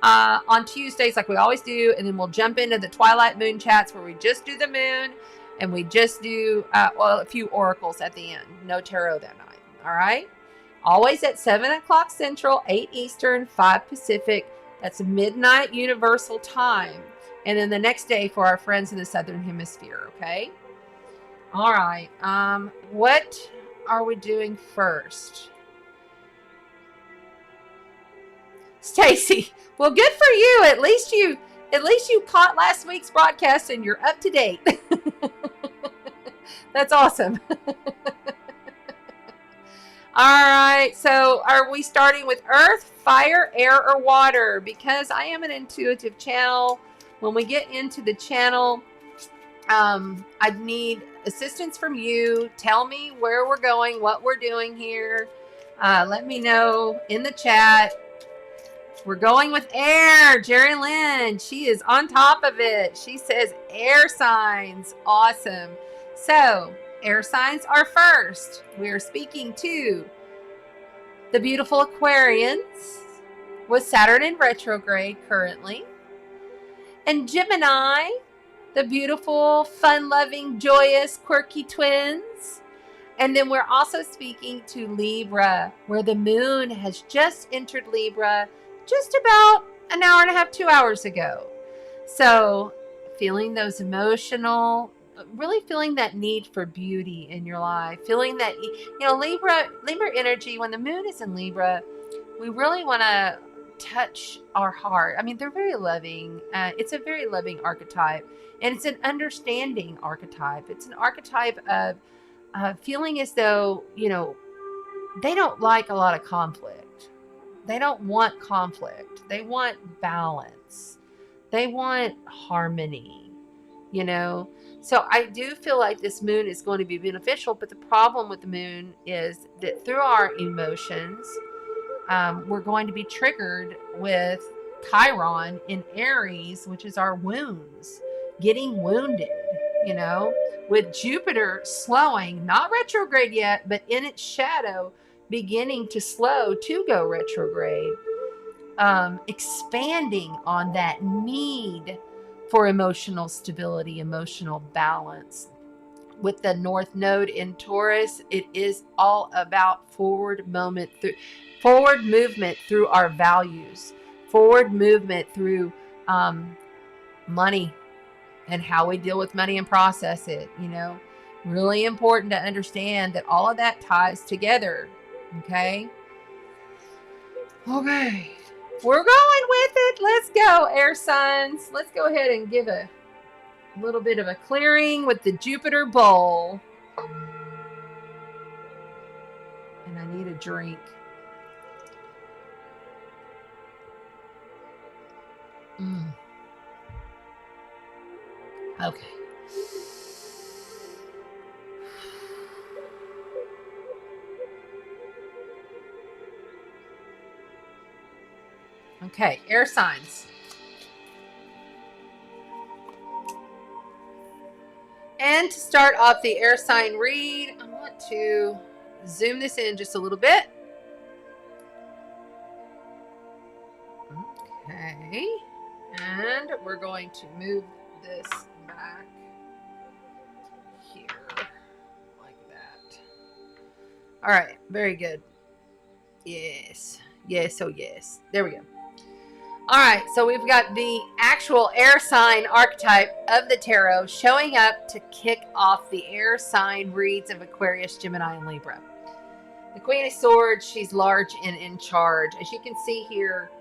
on Tuesdays like we always do. And then we'll jump into the Twilight Moon Chats where we just do the moon. And we just do a few oracles at the end. No tarot that night. All right? Always at 7 o'clock Central, 8 Eastern, 5 Pacific. That's midnight universal time. And then the next day for our friends in the Southern Hemisphere, okay? All right. What are we doing first? Stacy. Well, good for you. At least you caught last week's broadcast and you're up to date. That's awesome. All right, so are we starting with earth, fire, air, or water? Because I am an intuitive channel. When we get into the channel, I need assistance from you. Tell me where we're going, what we're doing here. Let me know in the chat. We're going with air. Jerry Lynn, she is on top of it. She says air signs. Awesome. So, air signs are first. We are speaking to the beautiful Aquarians with Saturn in retrograde currently. And Gemini, the beautiful, fun-loving, joyous, quirky twins. And then we're also speaking to Libra, where the moon has just entered Libra just about an hour and a half, 2 hours ago. So feeling those emotional, really feeling that need for beauty in your life, feeling that, Libra energy, when the moon is in Libra, we really want to touch our heart. I mean, they're very loving. It's a very loving archetype, and it's an understanding archetype. It's an archetype of feeling as though, they don't like a lot of conflict. They don't want conflict. They want balance. They want harmony, So I do feel like this moon is going to be beneficial, but the problem with the moon is that through our emotions, we're going to be triggered with Chiron in Aries, which is our wounds, getting wounded, with Jupiter slowing, not retrograde yet, but in its shadow, beginning to slow to go retrograde, expanding on that need for emotional stability, emotional balance. With the North Node in Taurus, it is all about forward movement through our values, forward movement through money and how we deal with money and process it. Really important to understand that all of that ties together. Okay. We're going with it. Let's go, air signs. Let's go ahead and give a little bit of a clearing with the Jupiter bowl. And I need a drink. Okay. Okay, air signs. And to start off the air sign read, I want to zoom this in just a little bit. Okay. And we're going to move this back All right, very good. Yes, yes, oh yes. There we go. All right, so we've got the actual air sign archetype of the tarot showing up to kick off the air sign reads of Aquarius, Gemini, and Libra. The Queen of Swords, she's large and in charge. As you can see here,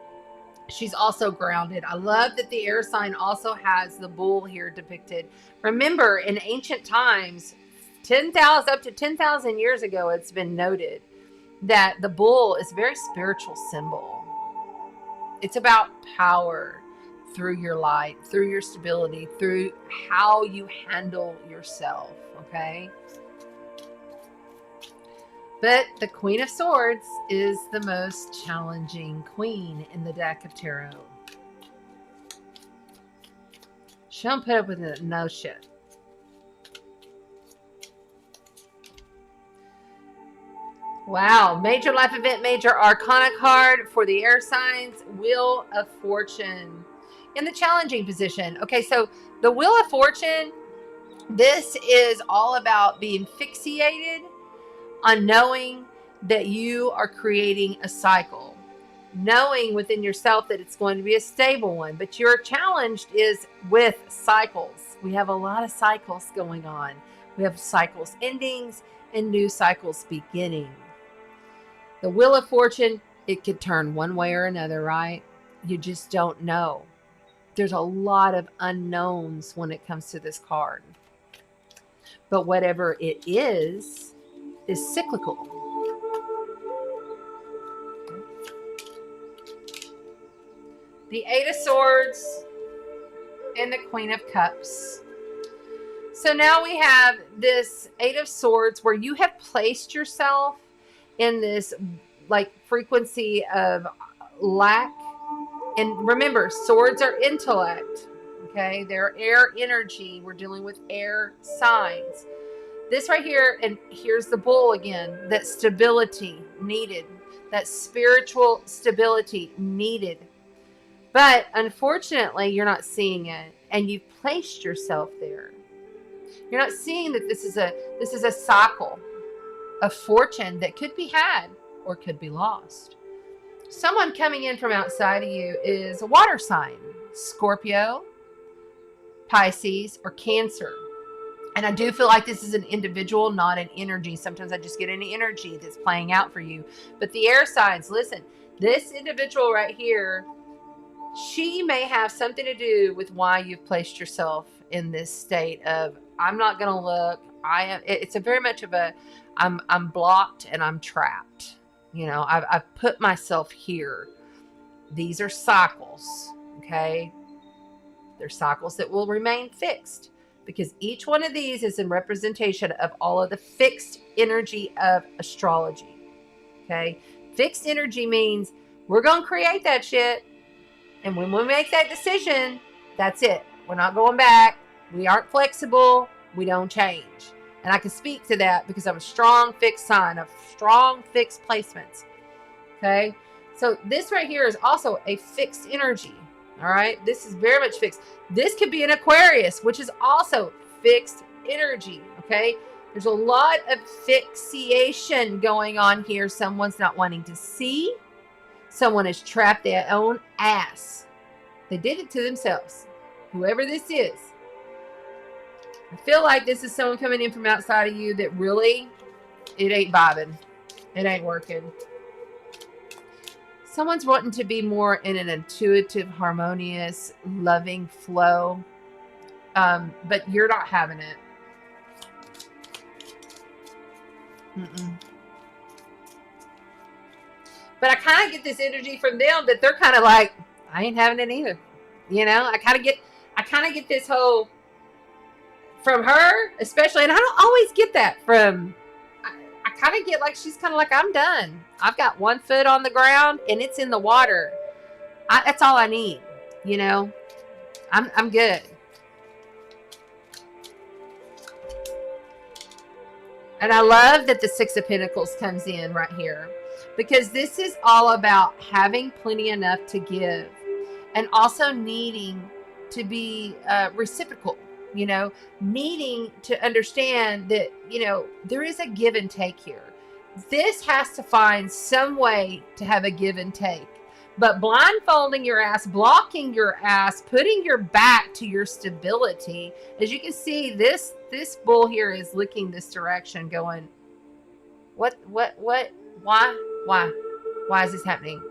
she's also grounded. I love that the air sign also has the bull here depicted. Remember, in ancient times, 10,000 up to 10,000 years ago, it's been noted that the bull is a very spiritual symbol. It's about power through your light, through your stability, through how you handle yourself, okay? But the Queen of Swords is the most challenging queen in the deck of tarot. She don't put up with no shit. Wow, major life event, major arcana card for the air signs, Wheel of Fortune in the challenging position. Okay, so the Wheel of Fortune, this is all about being fixated on knowing that you are creating a cycle, knowing within yourself that it's going to be a stable one, but your challenge is with cycles. We have a lot of cycles going on. We have cycles endings and new cycles beginning. The Wheel of Fortune, it could turn one way or another, right? You just don't know. There's a lot of unknowns when it comes to this card. But whatever it is cyclical. The Eight of Swords and the Queen of Cups. So now we have this Eight of Swords where you have placed yourself in this like frequency of lack. And remember, swords are intellect. Okay, they're air energy. We're dealing with air signs. This right here, and here's the bull again, that stability needed, that spiritual stability needed. But unfortunately, you're not seeing it, and you've placed yourself there. You're not seeing that this is a cycle of fortune that could be had or could be lost. Someone coming in from outside of you is a water sign, Scorpio, Pisces, or Cancer. And I do feel like this is an individual, not an energy. Sometimes I just get an energy that's playing out for you. But the air signs, listen, this individual right here, she may have something to do with why you've placed yourself in this state of, I'm not going to look. It's a very much of a, I'm blocked and I'm trapped. You know, I've put myself here. These are cycles, okay? They're cycles that will remain fixed because each one of these is in representation of all of the fixed energy of astrology, okay? Fixed energy means we're going to create that shit. And when we make that decision, that's it. We're not going back. We aren't flexible. We don't change. And I can speak to that because I'm a strong fixed sign of strong fixed placements. Okay. So this right here is also a fixed energy. All right. This is very much fixed. This could be an Aquarius, which is also fixed energy. Okay. There's a lot of fixation going on here. Someone's not wanting to see. Someone has trapped their own ass. They did it to themselves. Whoever this is. I feel like this is someone coming in from outside of you that really, it ain't vibing. It ain't working. Someone's wanting to be more in an intuitive, harmonious, loving flow. But you're not having it. But I kind of get this energy from them that they're kind of like, I ain't having it either. You know, I kind of get this whole, from her, especially, and I don't always get that from, I kind of get like, she's kind of like, I'm done. I've got one foot on the ground and it's in the water. That's all I need. You know, I'm good. And I love that the Six of Pentacles comes in right here because this is all about having plenty enough to give and also needing to be reciprocal. You know, needing to understand that, you know, there is a give and take here. this has to find some way to have a give and take. But blindfolding your ass, blocking your ass, putting your back to your stability. As you can see, this bull here is looking this direction going, what, why is this happening?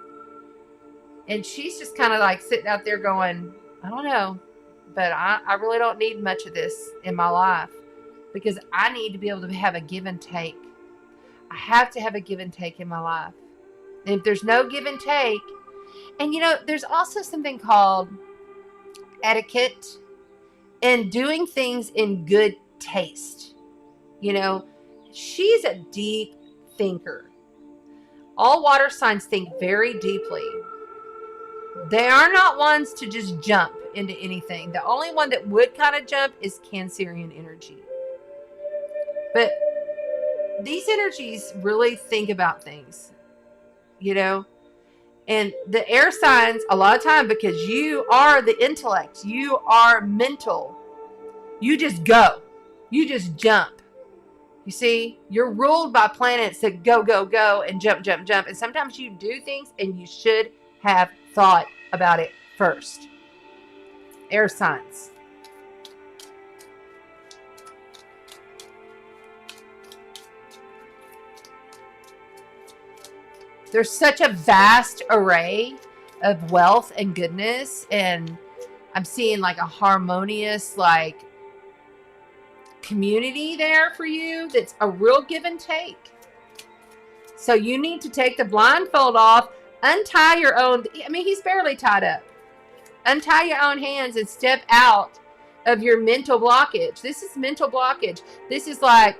And she's just kind of like sitting out there going, I don't know, but I really don't need much of this in my life because I need to be able to have a give and take. I have to have a give and take in my life. And if there's no give and take, and there's also something called etiquette and doing things in good taste. She's a deep thinker. All water signs think very deeply. They are not ones to just jump into anything. The only one that would kind of jump is Cancerian energy. But these energies really think about things, and the air signs, a lot of time, because you are the intellect, you are mental, you just go, you just jump. You see, you're ruled by planets that go, go, go, and jump, jump, jump. And sometimes you do things and you should have thought about it first. Air signs. There's such a vast array of wealth and goodness, and I'm seeing like a harmonious community there for you that's a real give and take. So you need to take the blindfold off, untie your own, he's barely tied up. Untie your own hands and step out of your mental blockage. This is mental blockage. This is like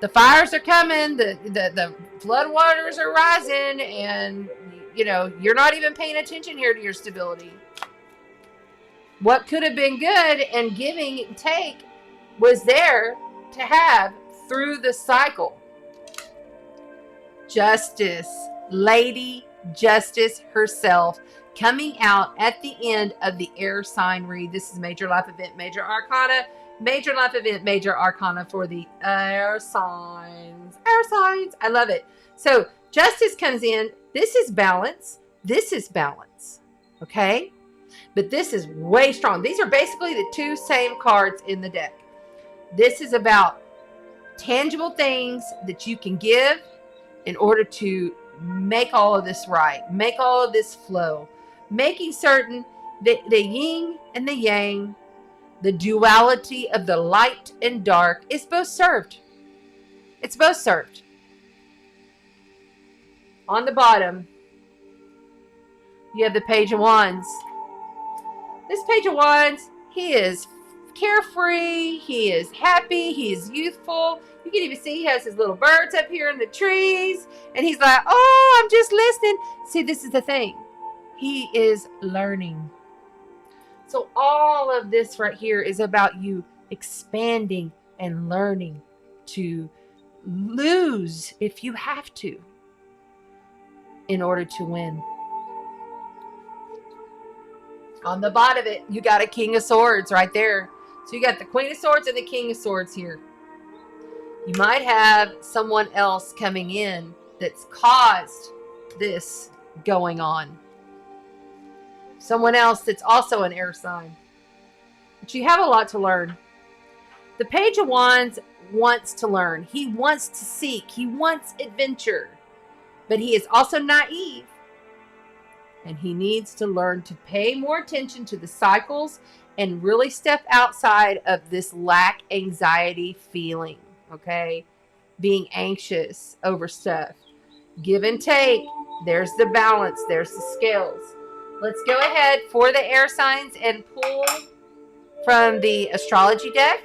the fires are coming, the flood waters are rising, and you're not even paying attention here to your stability. What could have been good and giving and take was there to have through the cycle. Justice, Lady Justice herself, coming out at the end of the air sign read. This is major life event, major arcana. Major life event, major arcana for the air signs. Air signs. I love it. So Justice comes in. This is balance. This is balance. Okay? But this is way strong. These are basically the two same cards in the deck. This is about tangible things that you can give in order to make all of this right. Make all of this flow. Making certain that the yin and the yang, the duality of the light and dark, is both served. It's both served. On the bottom, you have the Page of Wands. This Page of Wands, he is carefree, he is happy, he is youthful. You can even see he has his little birds up here in the trees. And he's like, oh, I'm just listening. See, this is the thing. He is learning. So all of this right here is about you expanding and learning to lose if you have to in order to win. On the bottom of it, you got a King of Swords right there. So you got the Queen of Swords and the King of Swords here. You might have someone else coming in that's caused this going on. Someone else that's also an air sign. But you have a lot to learn. The Page of Wands wants to learn. He wants to seek. He wants adventure. But he is also naive. And he needs to learn to pay more attention to the cycles and really step outside of this lack anxiety feeling. Okay? Being anxious over stuff. Give and take. There's the balance. There's the scales. Let's go ahead for the air signs and pull from the astrology deck.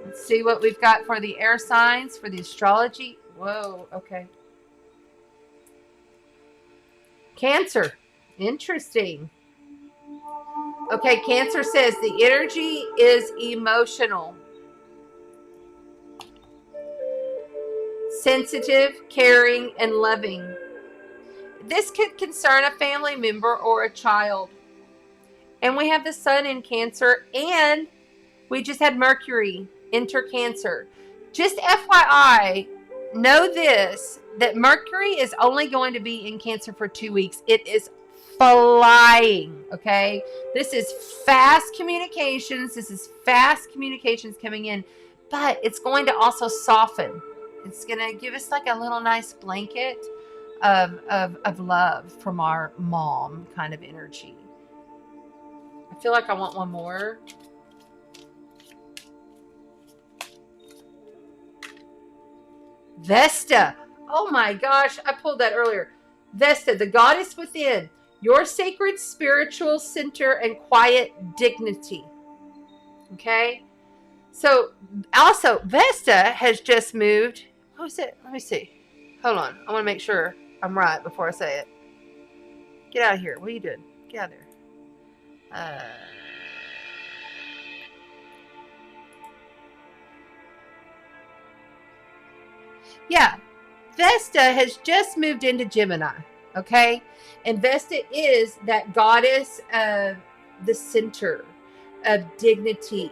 Let's see what we've got for the air signs for the astrology. Whoa, okay. Cancer. Interesting. Okay, Cancer says the energy is emotional. Sensitive, caring, and loving. This could concern a family member or a child. And we have the Sun in Cancer, and we just had Mercury enter Cancer. Just FYI, know this, that Mercury is only going to be in Cancer for 2 weeks. It is flying, okay? This is fast communications. This is fast communications coming in, but it's going to also soften. It's going to give us like a little nice blanket of love from our mom kind of energy. I feel like I want one more. Vesta. Oh my gosh, I pulled that earlier. Vesta, the goddess within, your sacred spiritual center and quiet dignity. Okay? So, also, Vesta has just moved. What was it? Let me see. Hold on. I want to make sure I'm right before I say it. Get out of here. What are you doing? Get out of there. Yeah. Vesta has just moved into Gemini. Okay? And Vesta is that goddess of the center, of dignity,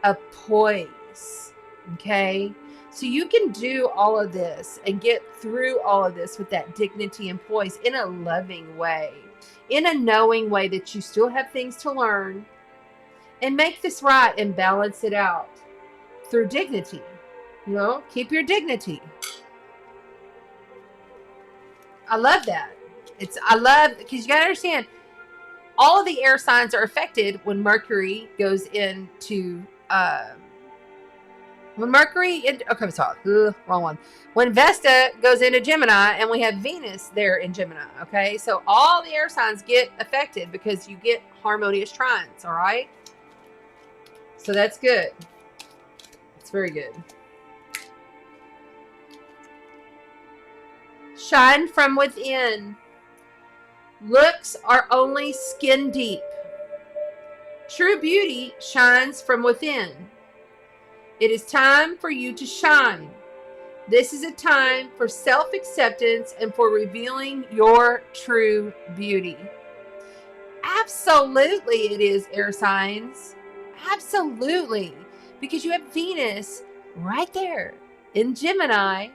of poise. Okay? So you can do all of this and get through all of this with that dignity and poise in a loving way, in a knowing way that you still have things to learn, and make this right and balance it out through dignity. You know, keep your dignity. I love that. Because you got to understand, all of the air signs are affected when Mercury goes into, wrong one. When Vesta goes into Gemini, and we have Venus there in Gemini, okay? So all the air signs get affected because you get harmonious trines, all right? So that's good. It's very good. Shine from within. Looks are only skin deep. True beauty shines from within. It is time for you to shine. This is a time for self-acceptance and for revealing your true beauty. Absolutely it is, air signs. Absolutely. Because you have Venus right there in Gemini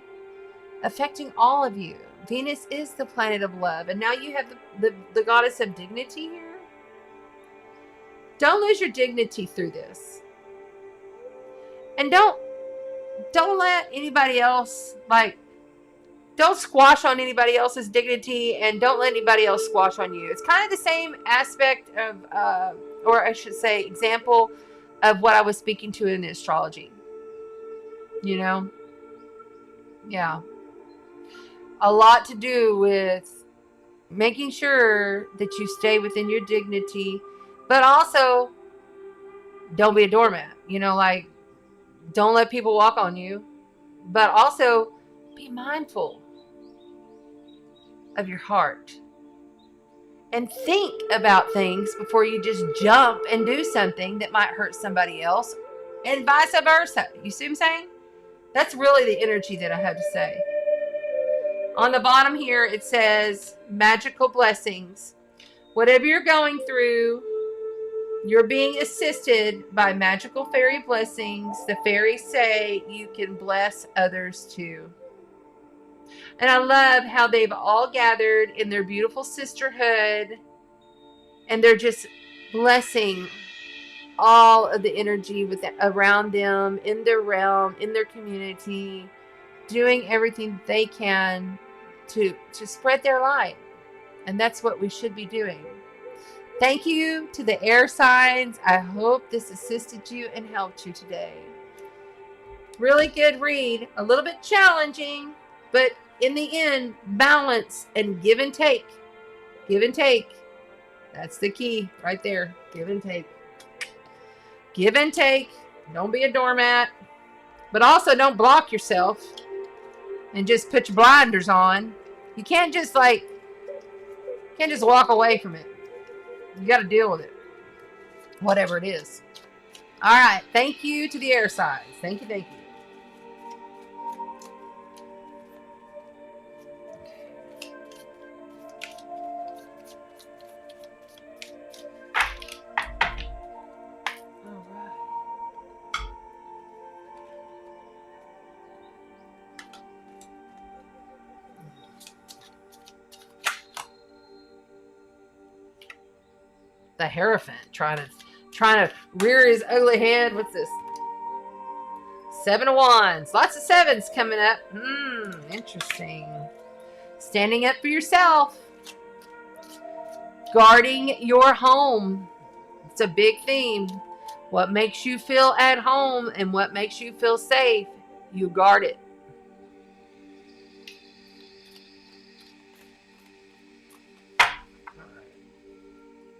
affecting all of you. Venus is the planet of love. And now you have the goddess of dignity here. Don't lose your dignity through this. And don't let anybody else, don't squash on anybody else's dignity, and don't let anybody else squash on you. It's kind of the same aspect of, or I should say, example of what I was speaking to in astrology. You know? Yeah. A lot to do with making sure that you stay within your dignity, but also don't be a doormat. You know, don't let people walk on you, but also be mindful of your heart and think about things before you just jump and do something that might hurt somebody else, and vice versa. You see what I'm saying? That's really the energy that I have to say. On the bottom here, it says magical blessings. Whatever you're going through, you're being assisted by magical fairy blessings. The fairies say you can bless others too. And I love how they've all gathered in their beautiful sisterhood, and they're just blessing all of the energy around them, in their realm, in their community, doing everything they can to spread their light. And that's what we should be doing. Thank you to the air signs. I hope this assisted you and helped you today. Really good read. A little bit challenging, but in the end, balance and give and take. Give and take. That's the key right there. Give and take. Give and take. Don't be a doormat. But also don't block yourself and just put your blinders on. You can't just walk away from it. You got to deal with it. Whatever it is. All right. Thank you to the air signs. Thank you. Thank you. the Hierophant trying to rear his ugly head. What's this? 7 of Wands. Lots of 7s coming up. Interesting. Standing up for yourself. Guarding your home. It's a big theme. What makes you feel at home and what makes you feel safe, you guard it.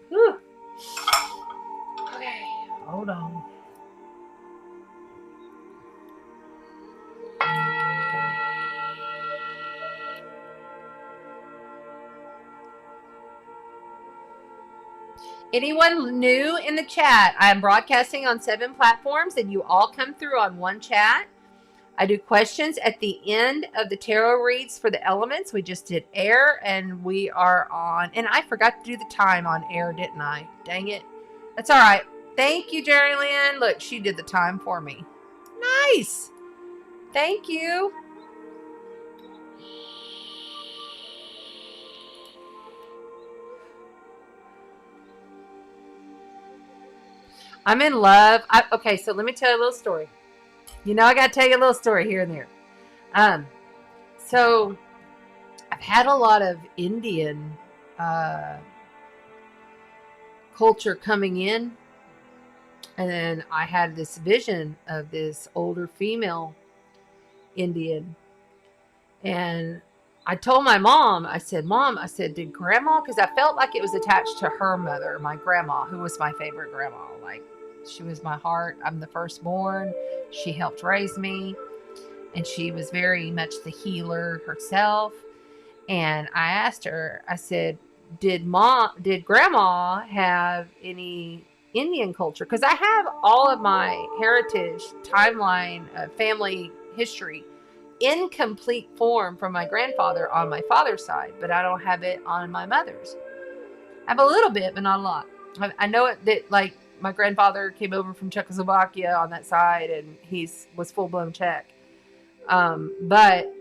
Whew. Okay, hold on. Anyone new in the chat? I am broadcasting on 7 platforms and you all come through on one chat. I do questions at the end of the tarot reads for the elements. We just did air and we are on, and I forgot to do the time on air, didn't I? Dang it. That's all right. Thank you, Jerry Lynn. Look, she did the time for me. Nice. Thank you. I'm in love. Okay, so let me tell you a little story. You know, I got to tell you a little story here and there. So I've had a lot of Indian culture coming in, and then I had this vision of this older female Indian, and I told my mom, I said, Mom, I said, did grandma, because I felt like it was attached to her mother, my grandma, who was my favorite grandma. Like, she was my heart. I'm the firstborn. She helped raise me, and she was very much the healer herself. And I asked her, I said, did grandma have any Indian culture? Because I have all of my heritage, timeline, family history in complete form from my grandfather on my father's side, but I don't have it on my mother's. I have a little bit, but not a lot. I know it that, like, my grandfather came over from Czechoslovakia on that side, and was full-blown Czech. But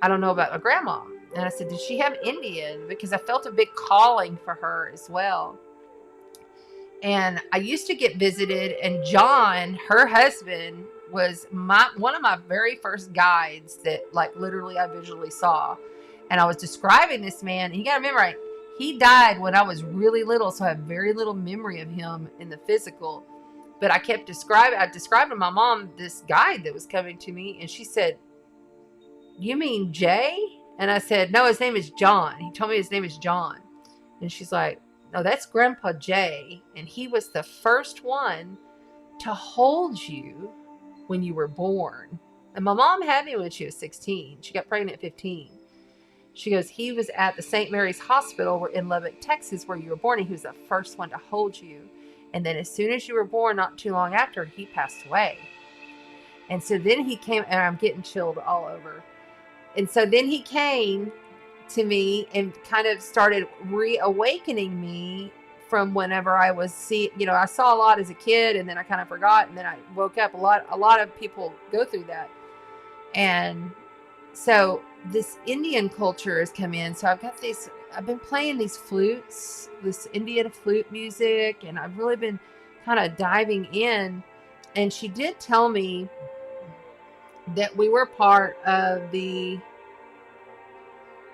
I don't know about my grandma. And I said, did she have Indian? Because I felt a big calling for her as well. And I used to get visited, and John, her husband, was one of my very first guides that, like, literally I visually saw. And I was describing this man, and you got to remember, he died when I was really little, so I have very little memory of him in the physical. But I described to my mom this guide that was coming to me, and she said, you mean Jay? And I said, no, his name is John. He told me his name is John. And she's like, no, that's Grandpa Jay, and he was the first one to hold you when you were born. And my mom had me when she was 16. She got pregnant at 15. She goes, he was at the St. Mary's Hospital in Lubbock, Texas, where you were born, and he was the first one to hold you. And then as soon as you were born, not too long after, he passed away. And so then he came, and I'm getting chilled all over. And so then he came to me and kind of started reawakening me from whenever I was I saw a lot as a kid, and then I kind of forgot, and then I woke up. A lot of people go through that. And so this Indian culture has come in. So I've been playing these flutes, this Indian flute music, and I've really been kind of diving in. And she did tell me that we were part of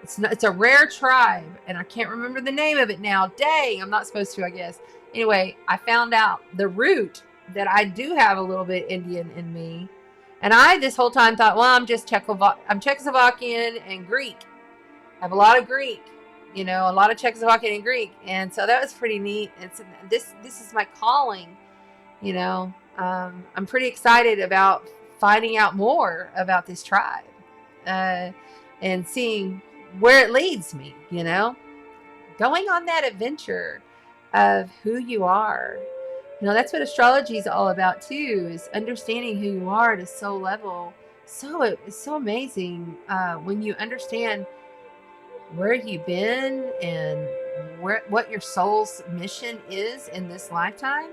it's a rare tribe, and I can't remember the name of it now. Dang, I'm not supposed to, I guess. Anyway, I found out the root that I do have a little bit Indian in me. And I, this whole time, thought, well, I'm Czechoslovakian and Greek. I have a lot of Greek, a lot of Czechoslovakian and Greek. And so that was pretty neat. And so this is my calling, I'm pretty excited about finding out more about this tribe and seeing where it leads me, going on that adventure of who you are. That's what astrology is all about too, is understanding who you are at a soul level. So it's so amazing when you understand where you've been and what your soul's mission is in this lifetime.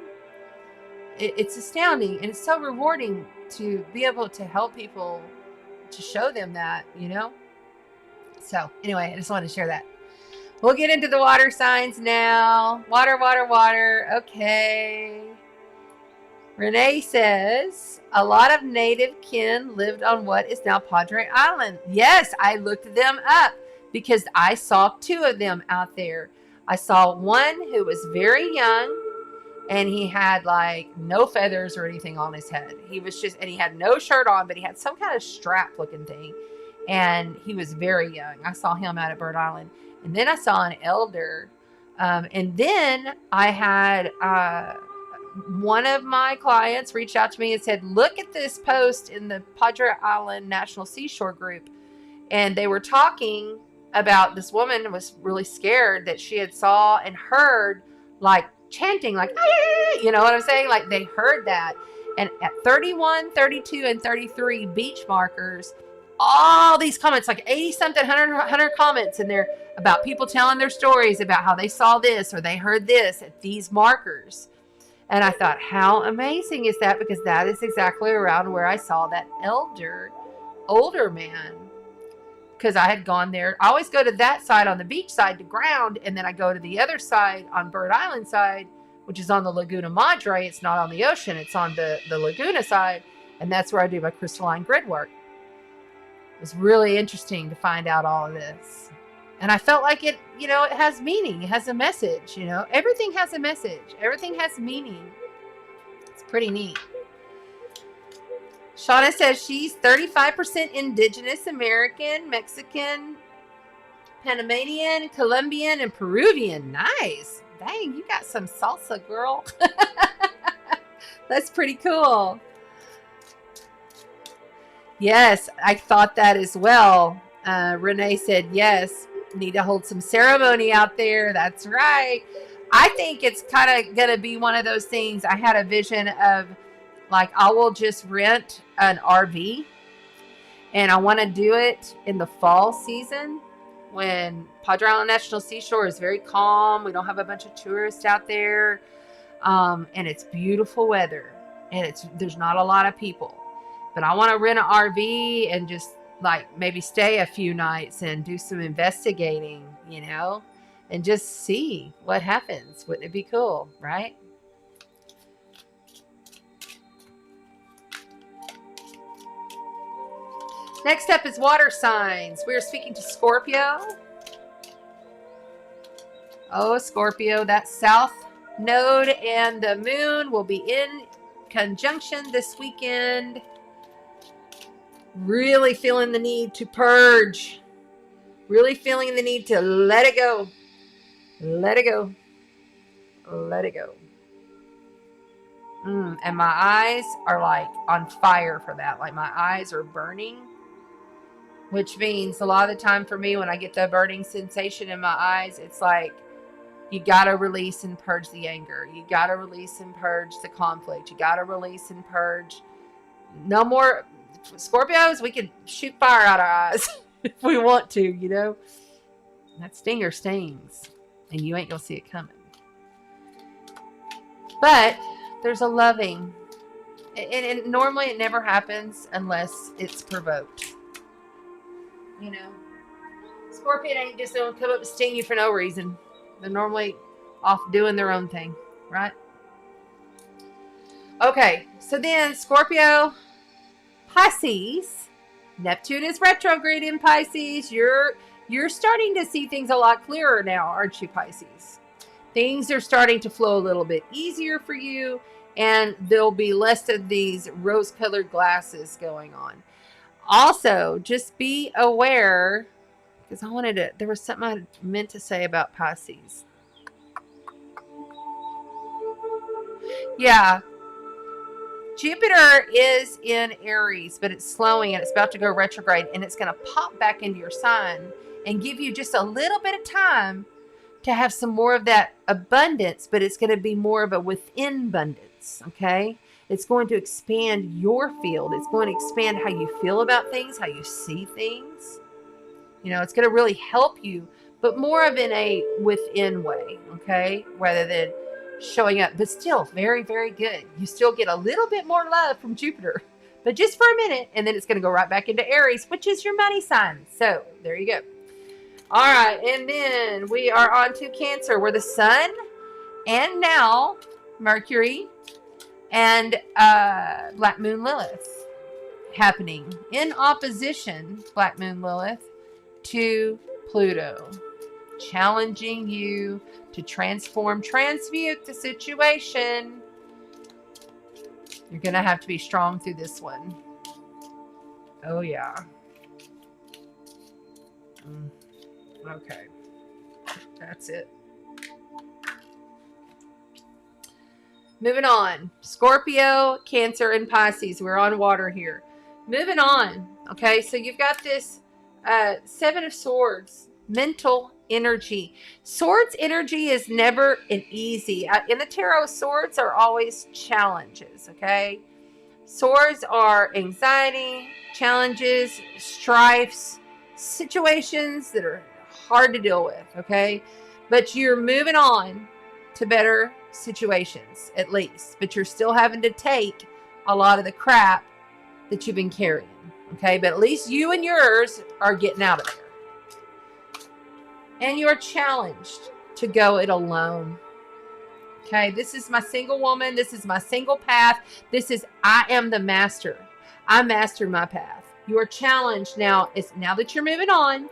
It's astounding, and it's so rewarding to be able to help people, to show them that, So anyway, I just wanted to share that. We'll get into the water signs now. Water, water, water. Okay. Renee says, a lot of native kin lived on what is now Padre Island. Yes, I looked them up because I saw 2 of them out there. I saw one who was very young and he had like no feathers or anything on his head. He was just, and he had no shirt on, but he had some kind of strap looking thing. And he was very young. I saw him out at Bird Island. And then I saw an elder. And then I had one of my clients reached out to me and said, look at this post in the Padre Island National Seashore group. And they were talking about this woman was really scared that she had saw and heard like chanting, like, you know what I'm saying? Like they heard that. And at 31, 32, and 33 beach markers, all these comments, like 80 something, 100 comments in there about people telling their stories about how they saw this or they heard this at these markers. And I thought, how amazing is that? Because that is exactly around where I saw that older man. Because I had gone there. I always go to that side on the beach side to ground. And then I go to the other side on Bird Island side, which is on the Laguna Madre. It's not on the ocean. It's on the Laguna side. And that's where I do my crystalline grid work. It was really interesting to find out all of this. And I felt like it, you know, it has meaning. It has a message, you know. Everything has a message. Everything has meaning. It's pretty neat. Shauna says she's 35% Indigenous American, Mexican, Panamanian, Colombian, and Peruvian. Nice. Dang, you got some salsa, girl. That's pretty cool. Yes, I thought that as well. Renee said, yes, need to hold some ceremony out there. That's right. I think it's kind of going to be one of those things. I had a vision of like, I will just rent an RV and I want to do it in the fall season when Padre Island National Seashore is very calm. We don't have a bunch of tourists out there. And it's beautiful weather and there's not a lot of people. But I want to rent an RV and just like maybe stay a few nights and do some investigating, you know, and just see what happens. Wouldn't it be cool, right? Next up is water signs. We are speaking to Scorpio. Oh, Scorpio, that south node and the moon will be in conjunction this weekend. Really feeling the need to purge. Really feeling the need to let it go. Let it go. Let it go. And my eyes are like on fire for that. Like my eyes are burning. Which means a lot of the time for me when I get the burning sensation in my eyes, it's like you got to release and purge the anger. You got to release and purge the conflict. You got to release and purge. No more Scorpios, we can shoot fire out our eyes if we want to, you know. That stinger stings and you ain't gonna see it coming. But there's a loving, and normally it never happens unless it's provoked. You know, Scorpion ain't just gonna come up and sting you for no reason. They're normally off doing their own thing, right? Okay, so then Scorpio, Pisces, Neptune is retrograde in Pisces. You're starting to see things a lot clearer now, aren't you, Pisces? Things are starting to flow a little bit easier for you, and there'll be less of these rose-colored glasses going on. Also, just be aware, because there was something I meant to say about Pisces. Yeah. Jupiter is in Aries, but it's slowing and it's about to go retrograde, and it's going to pop back into your sign and give you just a little bit of time to have some more of that abundance, but it's going to be more of a within abundance, okay? It's going to expand your field. It's going to expand how you feel about things, how you see things. You know, it's going to really help you, but more of in a within way, okay? Rather than showing up, but still very, very good. You still get a little bit more love from Jupiter, but just for a minute, and then it's going to go right back into Aries, which is your money sign. So there you go. All right, and then we are on to Cancer, where the Sun and now Mercury and Black Moon Lilith happening in opposition, Black Moon Lilith, to Pluto, challenging you to transmute the situation. You're going to have to be strong through this one. Oh, yeah. Okay. That's it. Moving on. Scorpio, Cancer, and Pisces. We're on water here. Moving on. Okay, so you've got this Seven of Swords. Mental energy. Swords energy is never an easy. In the tarot, swords are always challenges. Okay. Swords are anxiety, challenges, strifes, situations that are hard to deal with. Okay. But you're moving on to better situations, at least. But you're still having to take a lot of the crap that you've been carrying. Okay. But at least you and yours are getting out of there. And you're challenged to go it alone. Okay, this is my single woman. This is my single path. This is, I am the master. I mastered my path. You are challenged now. It's now that you're moving on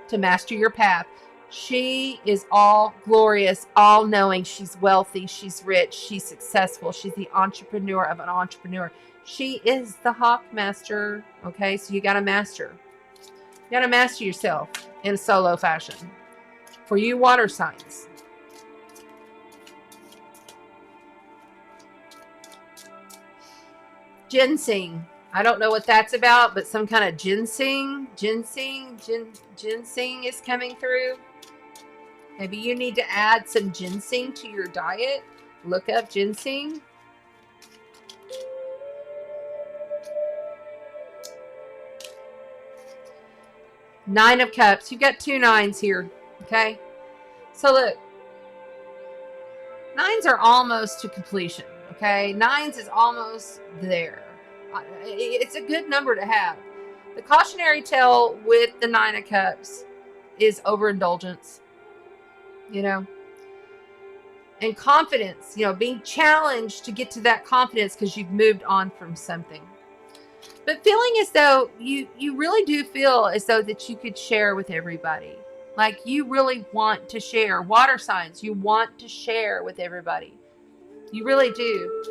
to master your path. She is all glorious, all knowing. She's wealthy. She's rich. She's successful. She's the entrepreneur of an entrepreneur. She is the hawk master. Okay, so you got to master. You got to master yourself in a solo fashion. For you water signs. Ginseng. I don't know what that's about, but some kind of ginseng is coming through. Maybe you need to add some ginseng to your diet. Look up ginseng. Nine of Cups. You've got two nines here. Okay. So look. Nines are almost to completion. Okay. Nines is almost there. It's a good number to have. The cautionary tale with the Nine of Cups is overindulgence. You know. And confidence. You know, being challenged to get to that confidence because you've moved on from something. But feeling as though you really do feel as though that you could share with everybody. Like you really want to share. Water signs, you want to share with everybody. You really do.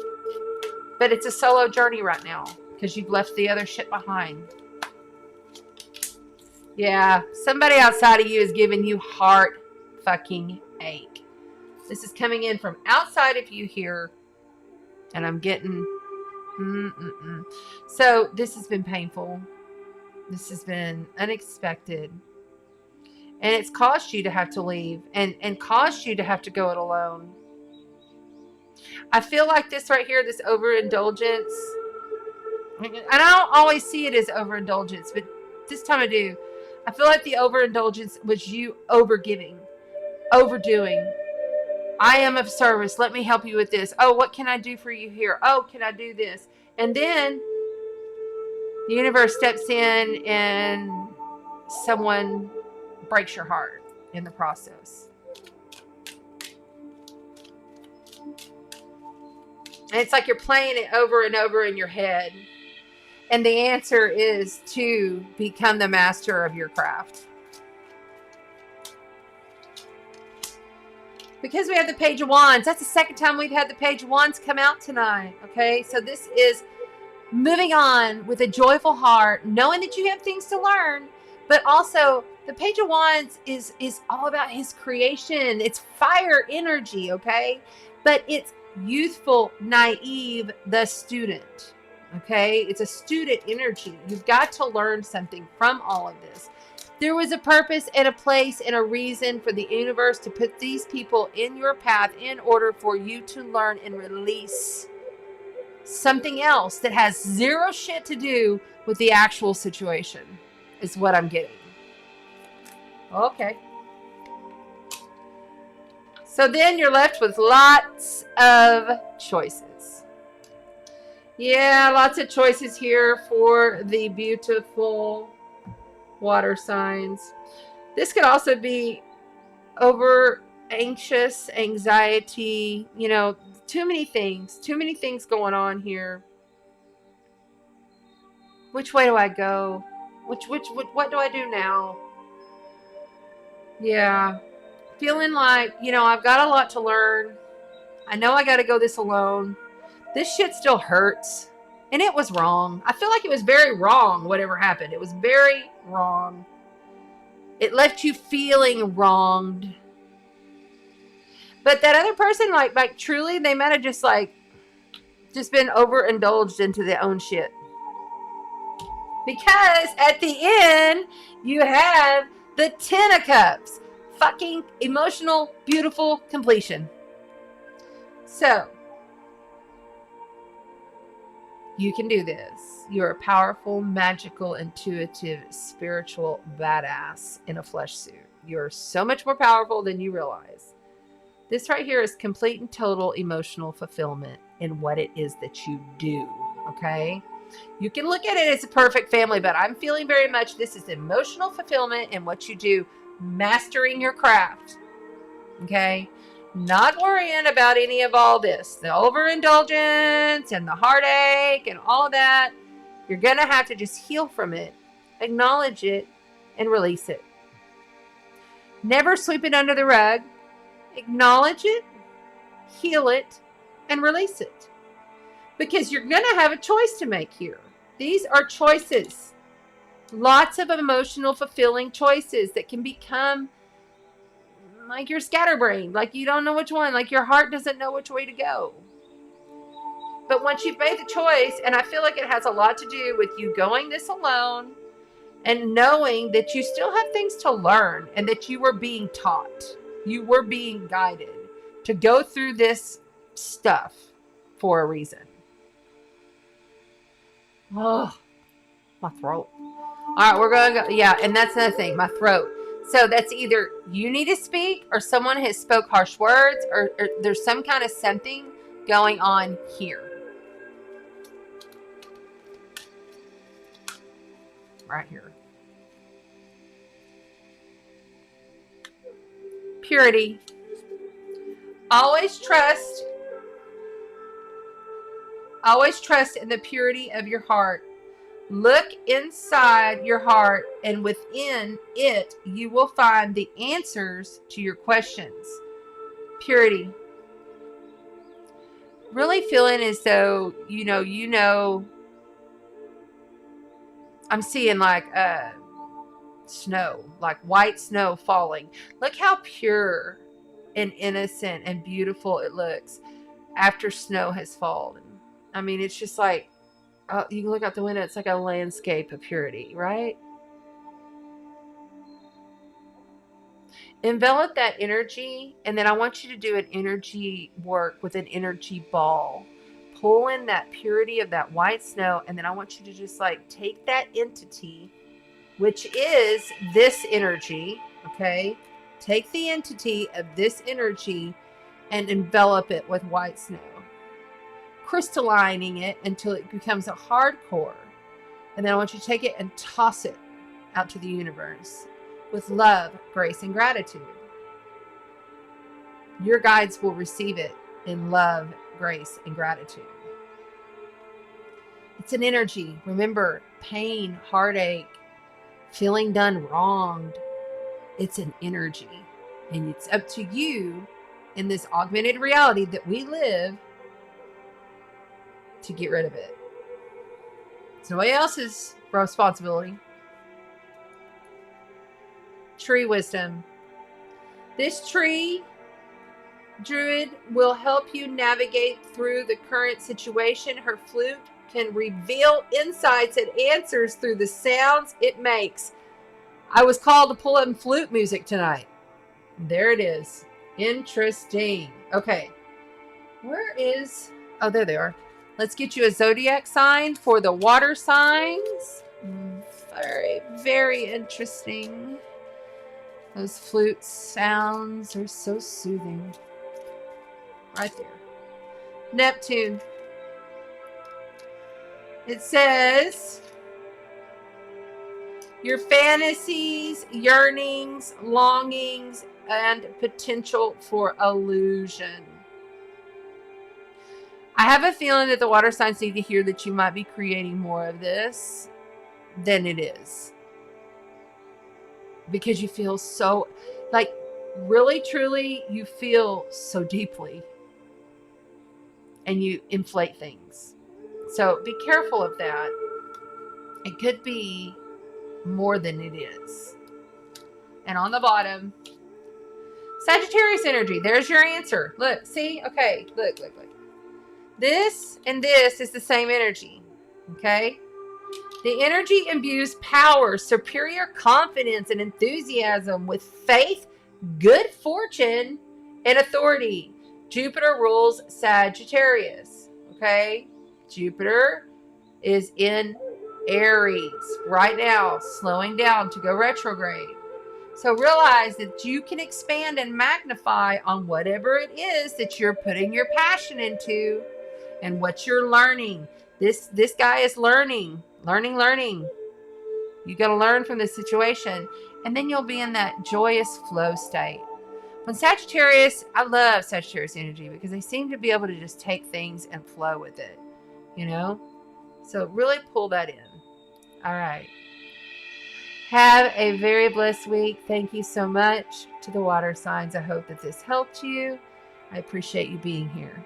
But it's a solo journey right now because you've left the other shit behind. Yeah, somebody outside of you is giving you heart fucking ache. This is coming in from outside of you here. And I'm getting... So this has been painful. This has been unexpected. And it's caused you to have to leave and caused you to have to go it alone. I feel like this right here, this overindulgence. And I don't always see it as overindulgence, but this time I do. I feel like the overindulgence was you overgiving, overdoing. I am of service. Let me help you with this. Oh, what can I do for you here? Oh, can I do this? And then the universe steps in and someone breaks your heart in the process. And it's like you're playing it over and over in your head. And the answer is to become the master of your craft. Because we have the Page of Wands. That's the second time we've had the Page of Wands come out tonight. Okay, so this is moving on with a joyful heart, knowing that you have things to learn, but also the Page of Wands is all about his creation. It's fire energy, okay? But it's youthful, naive, the student, okay? It's a student energy. You've got to learn something from all of this. There was a purpose and a place and a reason for the universe to put these people in your path in order for you to learn and release something else that has zero shit to do with the actual situation, is what I'm getting. Okay. So then you're left with lots of choices. Yeah, lots of choices here for the beautiful water signs. This could also be over anxious, anxiety, you know, too many things going on here. Which way do I go? What do I do now? Yeah. Feeling like, you know, I've got a lot to learn. I know I got to go this alone. This shit still hurts. And it was wrong. I feel like it was very wrong, whatever happened. It was very wrong. It left you feeling wronged. But that other person, like truly, they might have just been overindulged into their own shit. Because at the end, you have the Ten of Cups. Fucking emotional, beautiful completion. So, you can do this. You're a powerful, magical, intuitive, spiritual badass in a flesh suit. You're so much more powerful than you realize. This right here is complete and total emotional fulfillment in what it is that you do, okay? You can look at it as a perfect family, but I'm feeling very much this is emotional fulfillment in what you do, mastering your craft, okay? Not worrying about any of all this, the overindulgence and the heartache and all of that. You're going to have to just heal from it, acknowledge it, and release it. Never sweep it under the rug. Acknowledge it, heal it, and release it. Because you're going to have a choice to make here. These are choices. Lots of emotional, fulfilling choices that can become like you're scatterbrained, like you don't know which one, like your heart doesn't know which way to go. But once you've made the choice, and I feel like it has a lot to do with you going this alone and knowing that you still have things to learn and that you were being taught. You were being guided to go through this stuff for a reason. Oh, my throat. All right, we're going to go. Yeah, and that's another thing, my throat. So that's either you need to speak or someone has spoke harsh words or there's some kind of something going on here. Right here. Purity. Always trust in the purity of your heart. Look inside your heart, and within it, you will find the answers to your questions. Purity. Really feeling as though, you know, I'm seeing like snow, like white snow falling. Look how pure and innocent and beautiful it looks after snow has fallen. I mean, it's just like, you can look out the window, it's like a landscape of purity, right? Envelop that energy, and then I want you to do an energy work with an energy ball. Pull in that purity of that white snow, and then I want you to just like take that entity, which is this energy, okay? Take the entity of this energy and envelop it with white snow, crystallining it until it becomes a hard core. And then I want you to take it and toss it out to the universe with love, grace, and gratitude. Your guides will receive it in love, grace, and gratitude. It's an energy. Remember, pain, heartache, feeling done wronged. It's an energy. And it's up to you in this augmented reality that we live to get rid of it. It's nobody else's responsibility. Tree wisdom. This tree druid will help you navigate through the current situation. Her flute can reveal insights and answers through the sounds it makes. I was called to pull in flute music tonight. There it is. Interesting. Okay. Where is... Oh, there they are. Let's get you a zodiac sign for the water signs. Very, very interesting. Those flute sounds are so soothing. Right there. Neptune. It says, your fantasies, yearnings, longings, and potential for illusion. I have a feeling that the water signs need to hear that you might be creating more of this than it is. Because you feel so, like, really, truly, you feel so deeply. And you inflate things. So be careful of that. It could be more than it is. And on the bottom, Sagittarius energy. There's your answer. Look, see? Okay, look. This and this is the same energy. Okay? The energy imbues power, superior confidence, and enthusiasm with faith, good fortune, and authority. Jupiter rules Sagittarius. Okay? Jupiter is in Aries right now, slowing down to go retrograde. So realize that you can expand and magnify on whatever it is that you're putting your passion into and what you're learning. This guy is learning. You got to learn from this situation, and then you'll be in that joyous flow state. When Sagittarius, I love Sagittarius energy because they seem to be able to just take things and flow with it, you know? So really pull that in. All right. Have a very blessed week. Thank you so much to the water signs. I hope that this helped you. I appreciate you being here.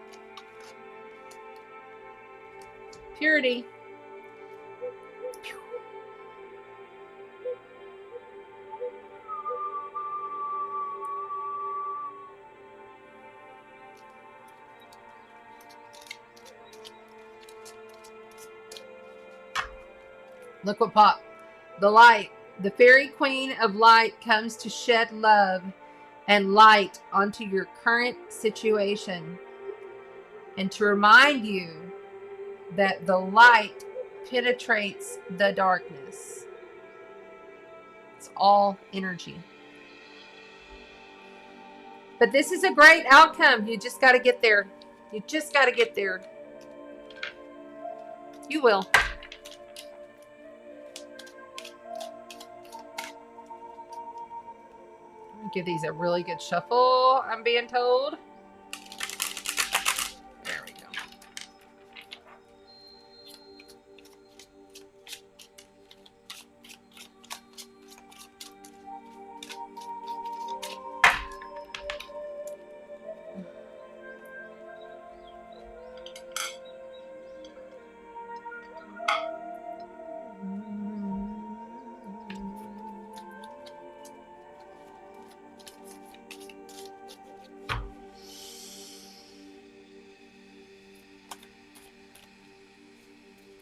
Purity. Look what popped. The light. The fairy queen of light comes to shed love and light onto your current situation and to remind you that the light penetrates the darkness. It's all energy. But this is a great outcome. You just got to get there. You just got to get there. You will. Give these a really good shuffle, I'm being told. There we go.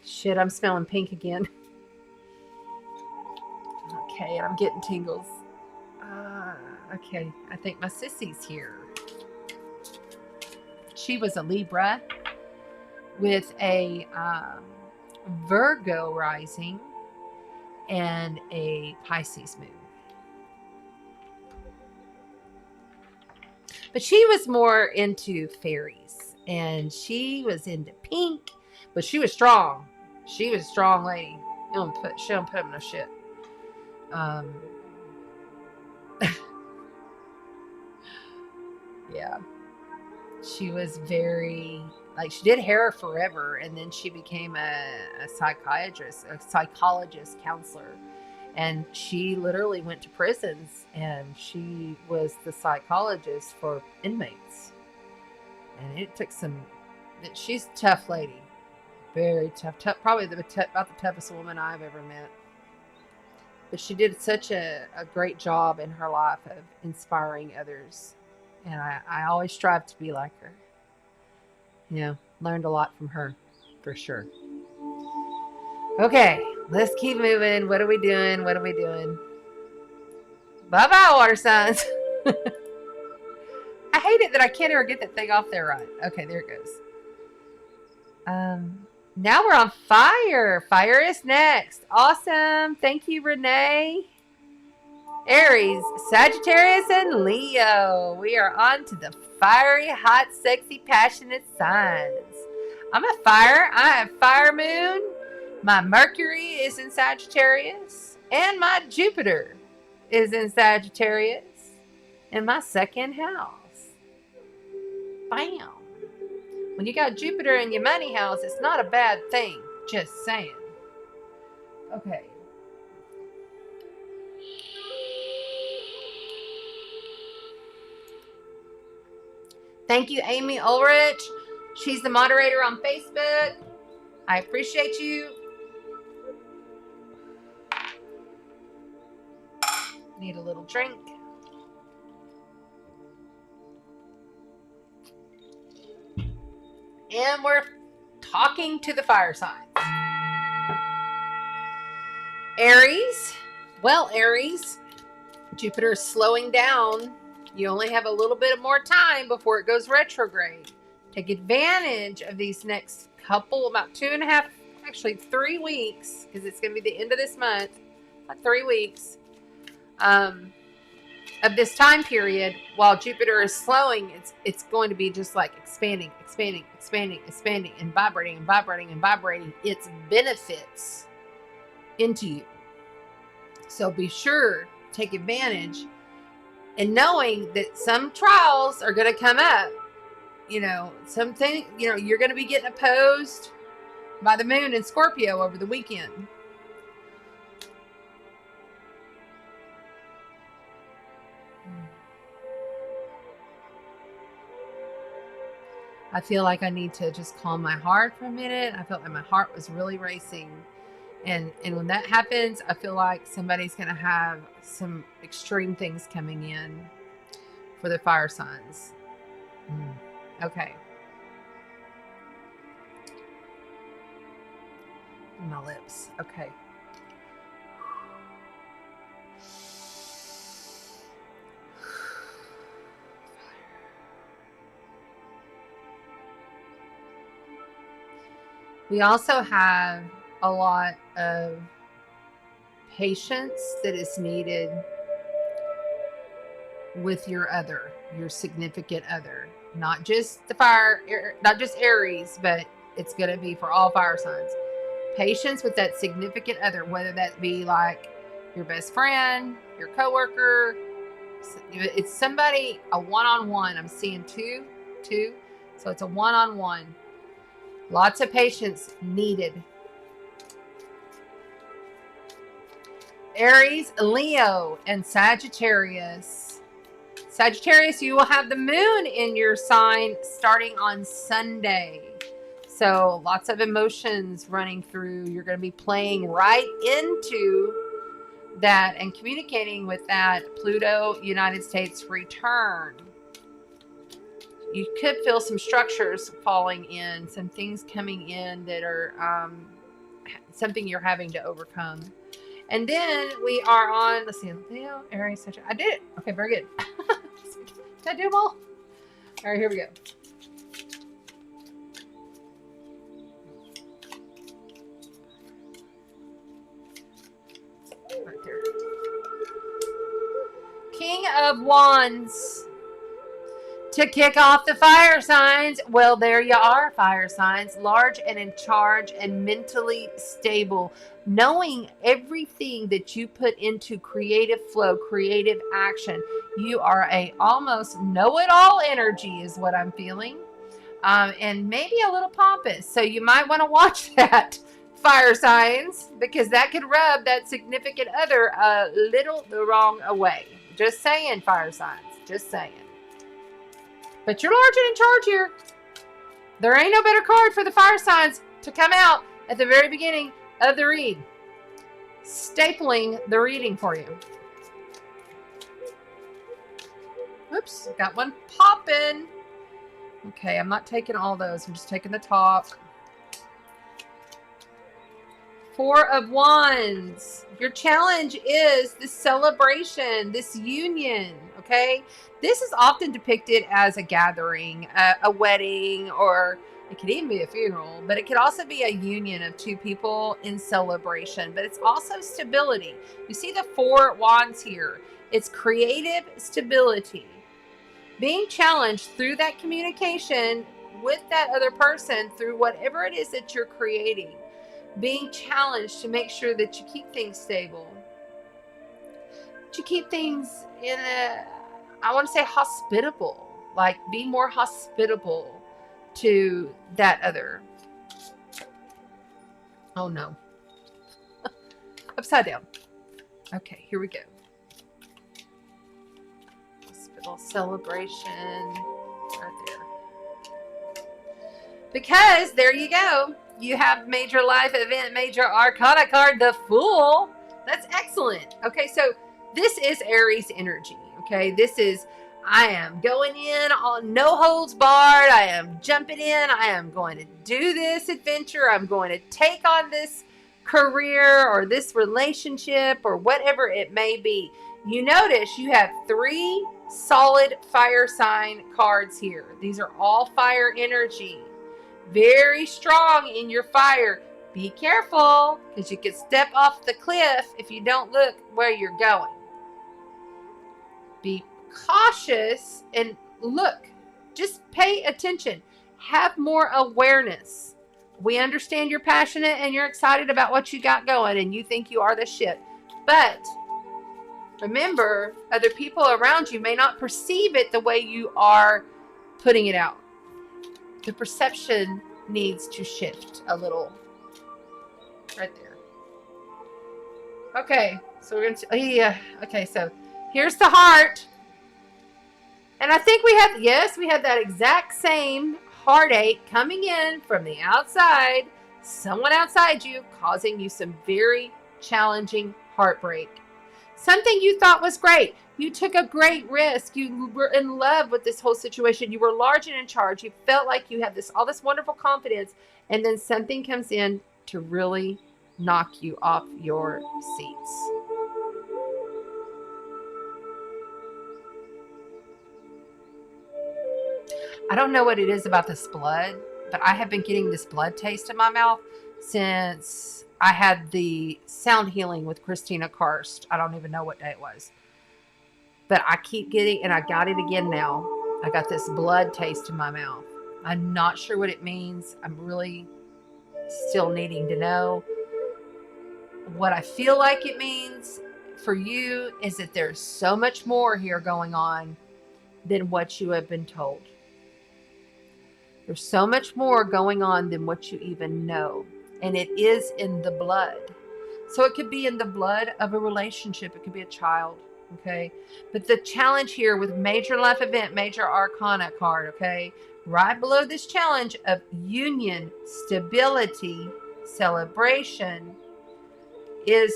Shit, I'm smelling pink again. Okay, I'm getting tingles. Okay, I think my sissy's here. She was a Libra with a Virgo rising and a Pisces moon. But she was more into fairies, and she was into pink, but she was strong. She was a strong lady. She don't put up no shit. Yeah. She was very, like, she did hair forever, and then she became a psychiatrist, a psychologist, counselor. And she literally went to prisons, and she was the psychologist for inmates. And it took some, she's a tough lady. Very tough, probably about the toughest woman I've ever met. But she did such a great job in her life of inspiring others. And I always strive to be like her. You know, learned a lot from her, for sure. Okay, let's keep moving. What are we doing? Bye-bye, water signs. I hate it that I can't ever get that thing off there right. Okay, there it goes. Now we're on fire. Fire is next. Awesome. Thank you, Renee. Aries, Sagittarius, and Leo. We are on to the fiery, hot, sexy, passionate signs. I'm a fire. I have fire moon. My Mercury is in Sagittarius. And my Jupiter is in Sagittarius in my second house. Bam. When you got Jupiter in your money house, it's not a bad thing. Just saying. Okay. Thank you, Amy Ulrich. She's the moderator on Facebook. I appreciate you. Need a little drink. And we're talking to the fire signs. Aries. Well, Aries, Jupiter is slowing down. You only have a little bit more time before it goes retrograde. Take advantage of these next couple, about 2.5, actually 3 weeks, because it's going to be the end of this month, about 3 weeks, of this time period. While Jupiter is slowing, it's going to be just like expanding, and vibrating its benefits into you. So be sure to take advantage, and knowing that some trials are going to come up. Something, you're going to be getting opposed by the moon in Scorpio over the weekend. I feel like I need to just calm my heart for a minute. I felt like my heart was really racing. And when that happens, I feel like somebody's going to have some extreme things coming in for the fire signs. Okay. My lips. Okay. We also have a lot of patience that is needed with your significant other. Not just not just Aries, but it's going to be for all fire signs. Patience with that significant other, whether that be like your best friend, your coworker. It's somebody, a one-on-one. I'm seeing two. So it's a one-on-one. Lots of patience needed. Aries, Leo, and Sagittarius. Sagittarius, you will have the moon in your sign starting on Sunday. So lots of emotions running through. You're going to be playing right into that and communicating with that Pluto United States return. You could feel some structures falling in, some things coming in that are something you're having to overcome. And then we are on, let's see, Leo, Aries, Sagittarius. I did it. Okay, very good. Did I do them all? All right, here we go. Right there. King of Wands. To kick off the fire signs, well, there you are, fire signs. Large and in charge and mentally stable. Knowing everything that you put into creative flow, creative action. You are a almost know-it-all energy is what I'm feeling. And maybe a little pompous. So you might want to watch that, fire signs, because that could rub that significant other a little the wrong way. Just saying, fire signs. Just saying. But you're large and in charge here. There ain't no better card for the fire signs to come out at the very beginning of the read. Stapling the reading for you. Oops, got one popping. Okay, I'm not taking all those. I'm just taking the top. Four of Wands. Your challenge is this celebration, this union, okay? This is often depicted as a gathering, a wedding, or it could even be a funeral, but it could also be a union of two people in celebration, but it's also stability. You see the Four Wands here. It's creative stability. Being challenged through that communication with that other person, through whatever it is that you're creating. Being challenged to make sure that you keep things stable. to keep things in a, I want to say hospitable, like be more hospitable to that other. Oh no. Upside down. Okay, here we go. Hospital celebration right there. Because there you go. You have major life event, major arcana card, the Fool. That's excellent. Okay, so this is Aries energy. Okay, this is, I am going in on no holds barred. I am jumping in. I am going to do this adventure. I'm going to take on this career or this relationship or whatever it may be. You notice you have 3 solid fire sign cards here. These are all fire energy. Very strong in your fire. Be careful, because you could step off the cliff if you don't look where you're going. Be cautious and look. Just pay attention. Have more awareness. We understand you're passionate and you're excited about what you got going and you think you are the shit. But remember, other people around you may not perceive it the way you are putting it out. The perception needs to shift a little. Right there. Okay, so we're going to, yeah, okay, so here's the heart. And I think we have, yes, we have that exact same heartache coming in from the outside, someone outside you, causing you some very challenging heartbreak. Something you thought was great. You took a great risk. You were in love with this whole situation. You were large and in charge. You felt like you had all this wonderful confidence. And then something comes in to really knock you off your seats. I don't know what it is about this blood, but I have been getting this blood taste in my mouth since I had the sound healing with Christina Karst. I don't even know what day it was. But I keep getting, and I got it again now. I got this blood taste in my mouth. I'm not sure what it means. I'm really still needing to know. What I feel like it means for you is that there's so much more here going on than what you have been told. There's so much more going on than what you even know. And it is in the blood. So it could be in the blood of a relationship. It could be a child. Okay. But the challenge here with major life event, major arcana card. Okay. Right below this challenge of union, stability, celebration is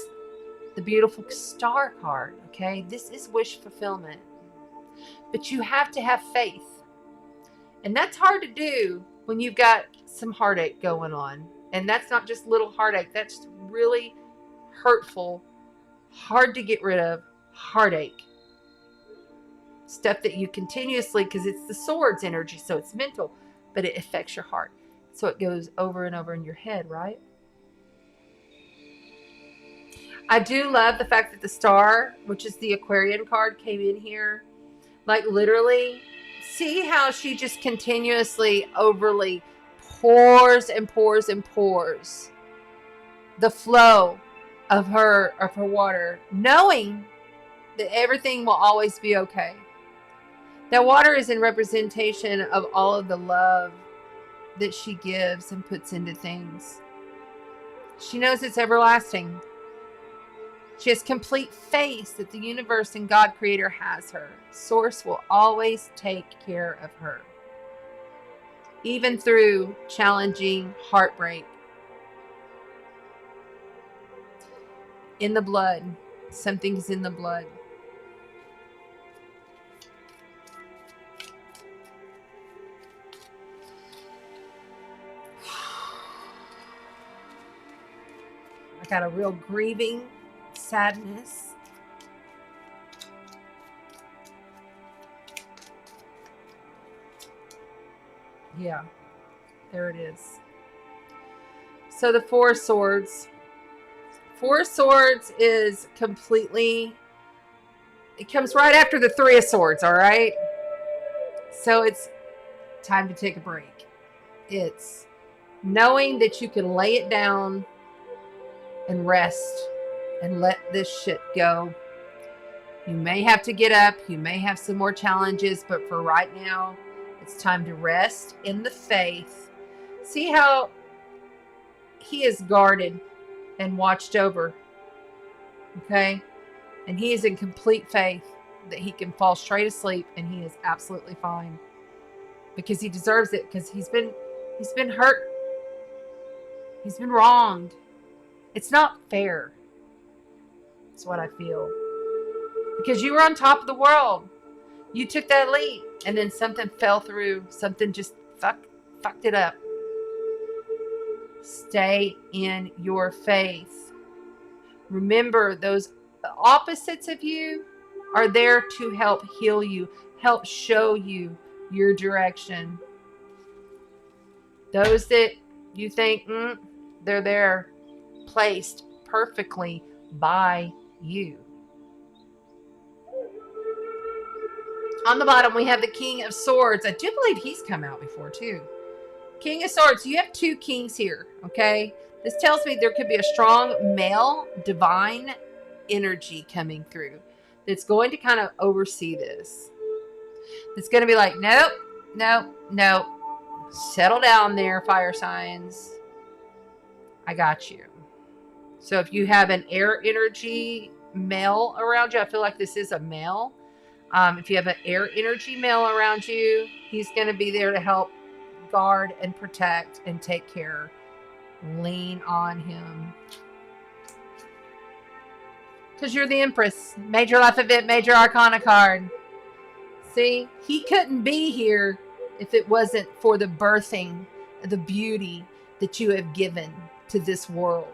the beautiful star card. Okay. This is wish fulfillment. But you have to have faith. And that's hard to do when you've got some heartache going on. And that's not just little heartache. That's really hurtful, hard to get rid of heartache. Stuff that you continuously, because it's the swords energy, so it's mental, but it affects your heart. So it goes over and over in your head, right? I do love the fact that the star, which is the Aquarian card, came in here. Like literally, see how she just continuously, overly pours and pours and pours the flow of her water, knowing that everything will always be okay. That water is in representation of all of the love that she gives and puts into things. She knows it's everlasting. She has complete faith that the universe and God Creator has her. Source will always take care of her. Even through challenging heartbreak. In the blood. Something's in the blood. I got a real grieving sadness. Yeah, there it is. So the Four of Swords. Four of Swords is completely, it comes right after the Three of Swords, all right? So it's time to take a break. It's knowing that you can lay it down and rest and let this shit go. You may have to get up. You may have some more challenges, but for right now, it's time to rest in the faith. See how he is guarded and watched over, okay? And he is in complete faith that he can fall straight asleep and he is absolutely fine, because he deserves it, because he's been hurt. He's been wronged. It's not fair. That's what I feel. Because you were on top of the world. You took that leap and then something fell through. Something just fucked it up. Stay in your faith. Remember, those opposites of you are there to help heal you, help show you your direction. Those that you think they're there, placed perfectly by you. On the bottom, we have the King of Swords. I do believe he's come out before, too. King of Swords. You have two kings here, okay? This tells me there could be a strong male divine energy coming through that's going to kind of oversee this. It's going to be like, nope. Settle down there, fire signs. I got you. So if you have an air energy male around you, I feel like this is a male. If you have an air energy male around you, he's going to be there to help guard and protect and take care. Lean on him. Because you're the Empress. Major life event, major arcana card. See, he couldn't be here if it wasn't for the birthing, the beauty that you have given to this world.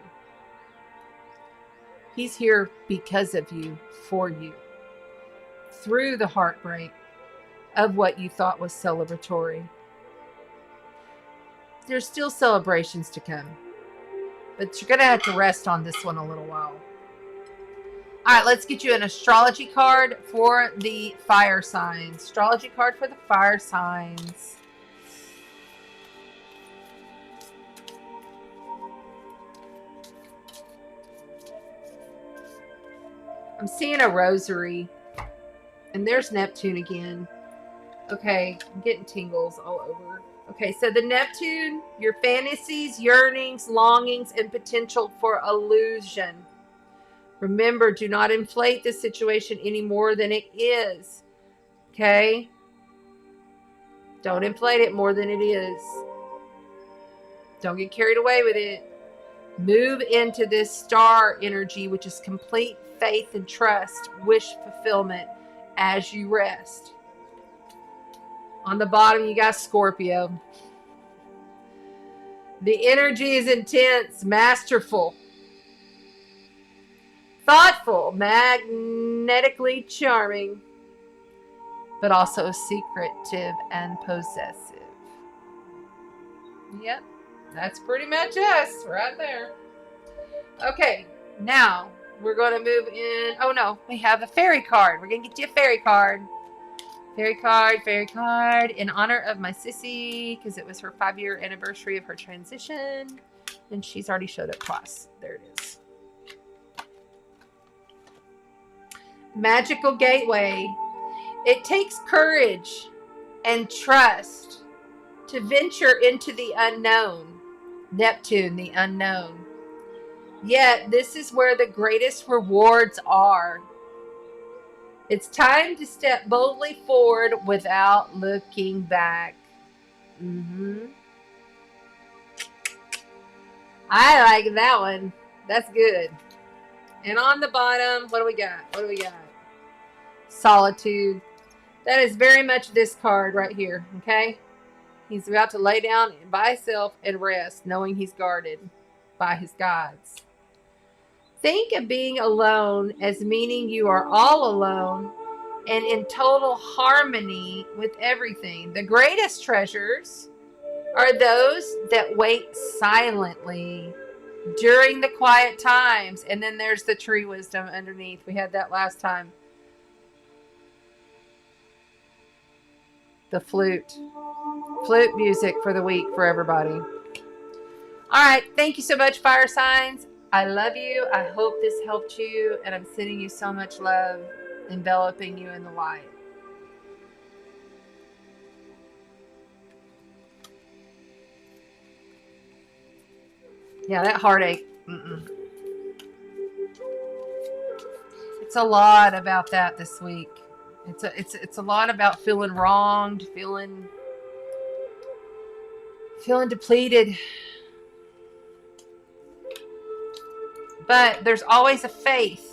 He's here because of you, for you. Through the heartbreak of what you thought was celebratory. There's still celebrations to come. But you're going to have to rest on this one a little while. All right, let's get you an astrology card for the fire signs. Astrology card for the fire signs. I'm seeing a rosary. And there's Neptune again. Okay, I'm getting tingles all over. Okay, so the Neptune, your fantasies, yearnings, longings, and potential for illusion. Remember, do not inflate the situation any more than it is. Okay? Don't inflate it more than it is. Don't get carried away with it. Move into this star energy, which is complete faith and trust, wish fulfillment as you rest. On the bottom, you got Scorpio. The energy is intense, masterful, thoughtful, magnetically charming, but also secretive and possessive. Yep, that's pretty much us right there. Okay, now we're going to move in. Oh no, we have a fairy card. We're going to get you a fairy card. Fairy card in honor of my sissy, because it was her 5-year anniversary of her transition. And she's already showed up twice. There it is. Magical gateway. It takes courage and trust to venture into the unknown. Neptune, the unknown. Yet, this is where the greatest rewards are. It's time to step boldly forward without looking back. I like that one. That's good. And on the bottom, what do we got? Solitude. That is very much this card right here, okay? He's about to lay down by himself and rest, knowing he's guarded by his gods. Think of being alone as meaning you are all alone and in total harmony with everything. The greatest treasures are those that wait silently during the quiet times. And then there's the tree wisdom underneath. We had that last time. The flute. Flute music for the week for everybody. All right. Thank you so much, fire signs. I love you. I hope this helped you. And I'm sending you so much love. enveloping you in the light. Yeah, that heartache. It's a lot about that this week. It's a lot about feeling wronged, feeling depleted. But there's always a faith.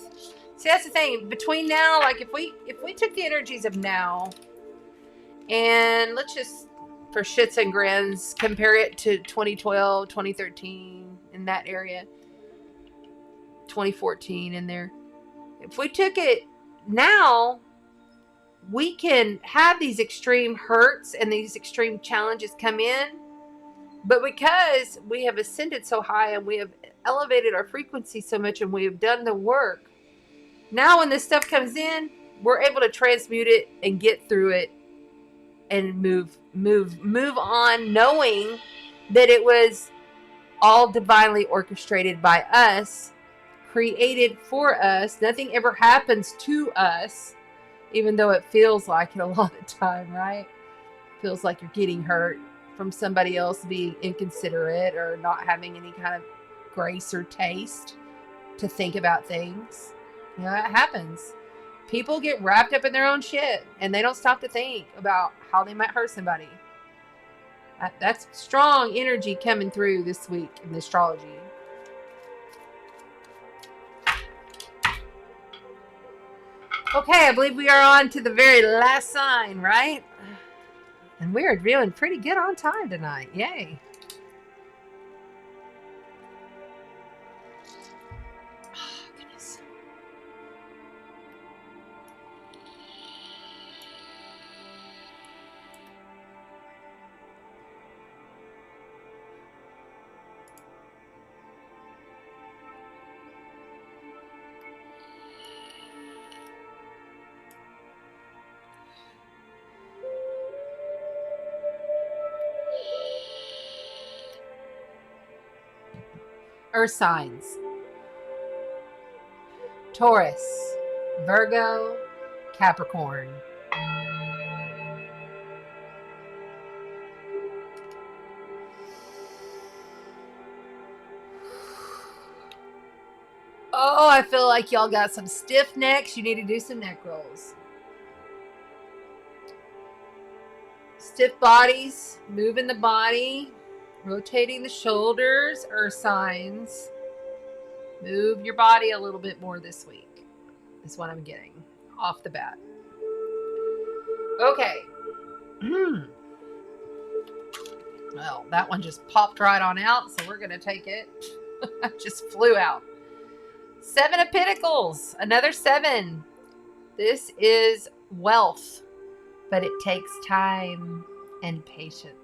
See, that's the thing. Between now, like if we took the energies of now and let's just, for shits and grins, compare it to 2012, 2013, in that area, 2014 in there. If we took it now, we can have these extreme hurts and these extreme challenges come in. But because we have ascended so high and we have elevated our frequency so much and we have done the work, now when this stuff comes in, we're able to transmute it and get through it and move on, knowing that it was all divinely orchestrated by us, created for us. Nothing ever happens to us, even though it feels like it a lot of the time, right? Feels like you're getting hurt from somebody else being inconsiderate or not having any kind of grace or taste to think about things. You know, that happens. People get wrapped up in their own shit and they don't stop to think about how they might hurt somebody. That's strong energy coming through this week in the astrology. Okay, I believe we are on to the very last sign, right? And we're doing pretty good on time tonight. Yay. Oh, goodness. Earth signs: Taurus, Virgo, Capricorn. Oh, I feel like y'all got some stiff necks. You need to do some neck rolls. Stiff bodies, moving the body, rotating the shoulders. Earth signs, move your body a little bit more this week, is what I'm getting off the bat. Okay. Well, that one just popped right on out, so we're going to take it. Just flew out. Seven of Pentacles, another 7. This is wealth, but it takes time and patience.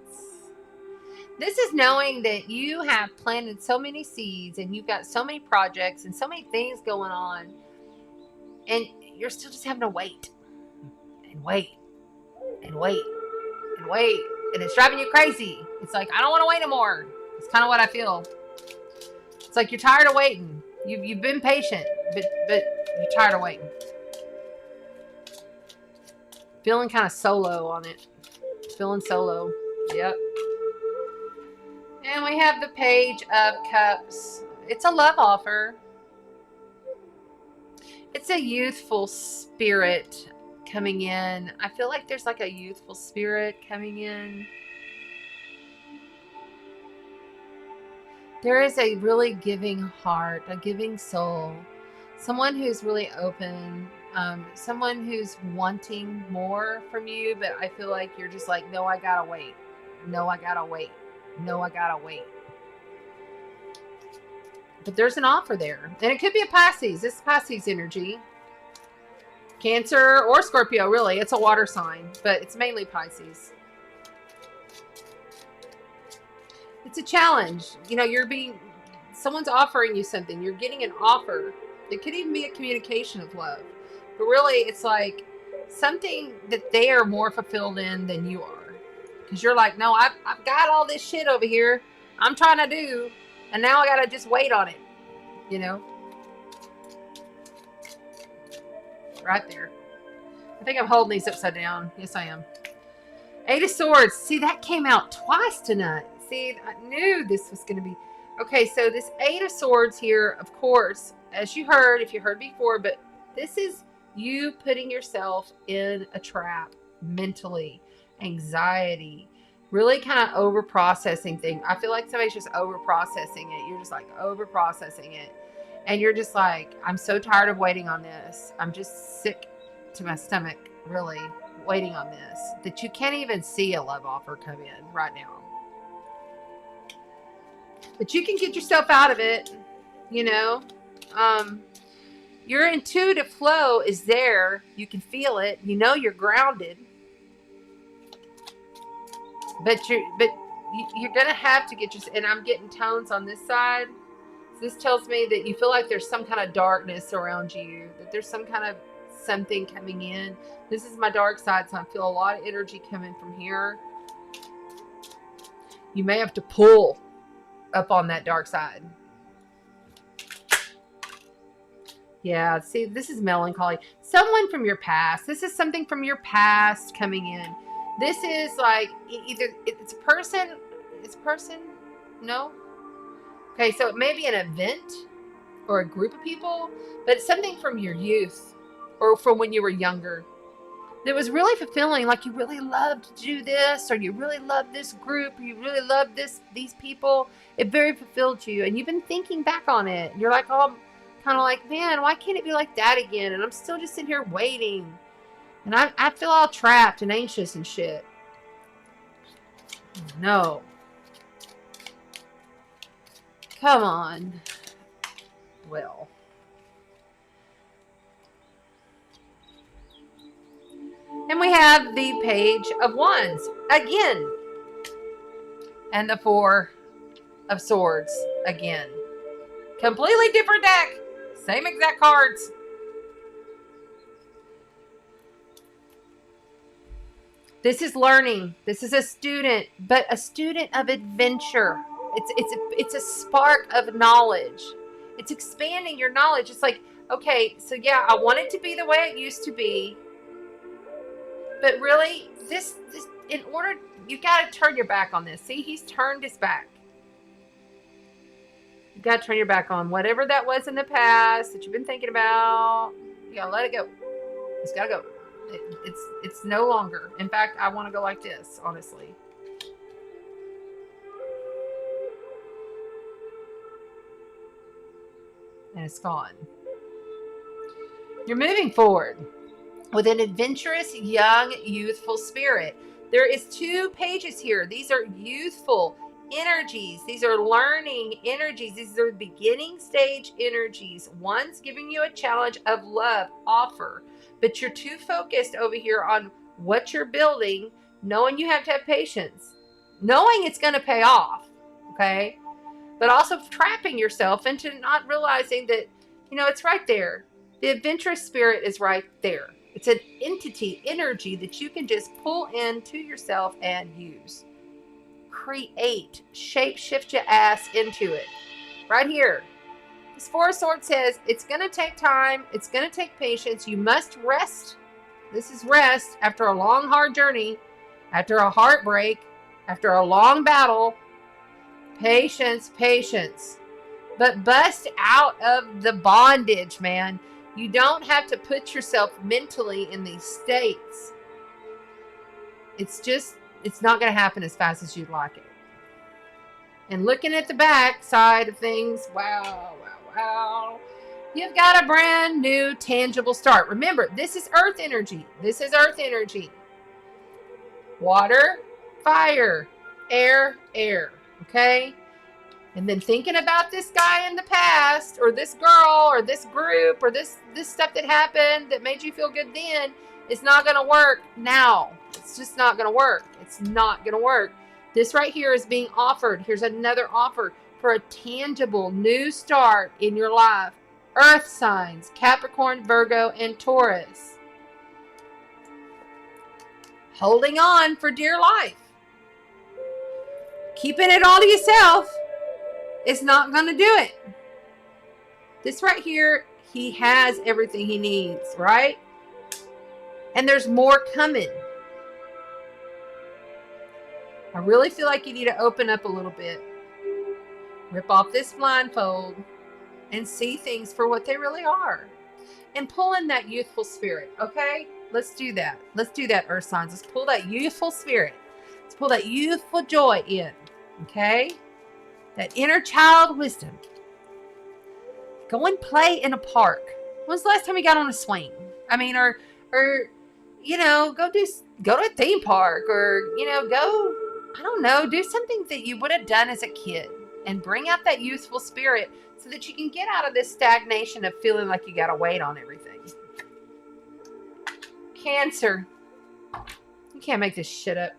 This is knowing that you have planted so many seeds and you've got so many projects and so many things going on, and you're still just having to wait and wait and wait and wait, and it's driving you crazy. It's like, I don't want to wait anymore. It's kind of what I feel. It's like you're tired of waiting. You've been patient, but you're tired of waiting. Feeling kind of solo on it. Feeling solo. Yep. And we have the Page of Cups. It's a love offer. It's a youthful spirit coming in. I feel like there's like a youthful spirit coming in. There is a really giving heart, a giving soul. Someone who's really open. Someone who's wanting more from you, but I feel like you're just like, no, I gotta wait. No, I gotta wait. No, I gotta wait. But there's an offer there. And it could be a Pisces. This is Pisces energy. Cancer or Scorpio, really. It's a water sign, but it's mainly Pisces. It's a challenge. You know, someone's offering you something. You're getting an offer. It could even be a communication of love. But really, it's like something that they are more fulfilled in than you are. Because you're like, no, I've got all this shit over here I'm trying to do, and now I got to just wait on it, you know? right there. I think I'm holding these upside down. Yes, I am. 8 of Swords. See, that came out twice tonight. See, I knew this was going to be... Okay, so this 8 of Swords here, of course, as you heard, if you heard before, but this is you putting yourself in a trap mentally, anxiety, really kind of over-processing things. I feel like somebody's just over-processing it. You're just like over-processing it. And you're just like, I'm so tired of waiting on this. I'm just sick to my stomach, really, waiting on this, that you can't even see a love offer come in right now. But you can get yourself out of it, you know. Your intuitive flow is there. You can feel it. You know you're grounded. But you're going to have to get your... And I'm getting tones on this side. So this tells me that you feel like there's some kind of darkness around you. That there's some kind of something coming in. This is my dark side, so I feel a lot of energy coming from here. You may have to pull up on that dark side. Yeah, see, this is melancholy. Someone from your past. This is something from your past coming in. This is like either it's a person. It's a person. No. Okay, so it may be an event or a group of people, but it's something from your youth or from when you were younger that was really fulfilling. Like you really loved to do this, or you really loved this group, or you really loved these people. It very fulfilled you, and you've been thinking back on it. You're like, oh, kind of like, man, why can't it be like that again? And I'm still just sitting here waiting, and I feel all trapped and anxious and shit. No. Come on. Well. And we have the Page of Wands again. And the 4 of Swords again. Completely different deck. Same exact cards. This is learning. This is a student, but a student of adventure. It's a spark of knowledge. It's expanding your knowledge. It's like, okay, so yeah, I want it to be the way it used to be. But really, this in order, you got to turn your back on this. See, he's turned his back. You got to turn your back on whatever that was in the past that you've been thinking about. You got to let it go. It's got to go. It's no longer. In fact, I want to go like this, honestly. And it's gone. You're moving forward with an adventurous, young, youthful spirit. There is 2 pages here. These are youthful energies. These are learning energies. These are beginning stage energies. One's giving you a challenge of love, offer. But you're too focused over here on what you're building, knowing you have to have patience, knowing it's going to pay off, okay? But also trapping yourself into not realizing that, you know, it's right there. The adventurous spirit is right there. It's an entity, energy that you can just pull into yourself and use. Create, shape shift your ass into it. Right here. This 4 of Swords says it's going to take time. It's going to take patience. You must rest. This is rest after a long, hard journey, after a heartbreak, after a long battle. Patience, patience. But bust out of the bondage, man. You don't have to put yourself mentally in these states. It's not going to happen as fast as you'd like it. And looking at the back side of things, wow. You've got a brand new tangible start. Remember, this is earth energy. This is earth energy. Water, fire, air, air. Okay? And then thinking about this guy in the past, or this girl, or this group, or this stuff that happened that made you feel good then, is not going to work now. It's just not going to work. It's not going to work. This right here is being offered. Here's another offer for a tangible new start in your life. Earth signs, Capricorn, Virgo, and Taurus. Holding on for dear life. Keeping it all to yourself is not going to do it. This right here, he has everything he needs, right? And there's more coming. I really feel like you need to open up a little bit. Rip off this blindfold and see things for what they really are. And pull in that youthful spirit, okay? Let's do that. Let's do that, Earth signs. Let's pull that youthful spirit. Let's pull that youthful joy in, okay? That inner child wisdom. Go and play in a park. When's the last time you got on a swing? I mean, or you know, go to a theme park, or you know, go, I don't know, do something that you would have done as a kid, and bring out that youthful spirit so that you can get out of this stagnation of feeling like you got to wait on everything. Cancer. You can't make this shit up.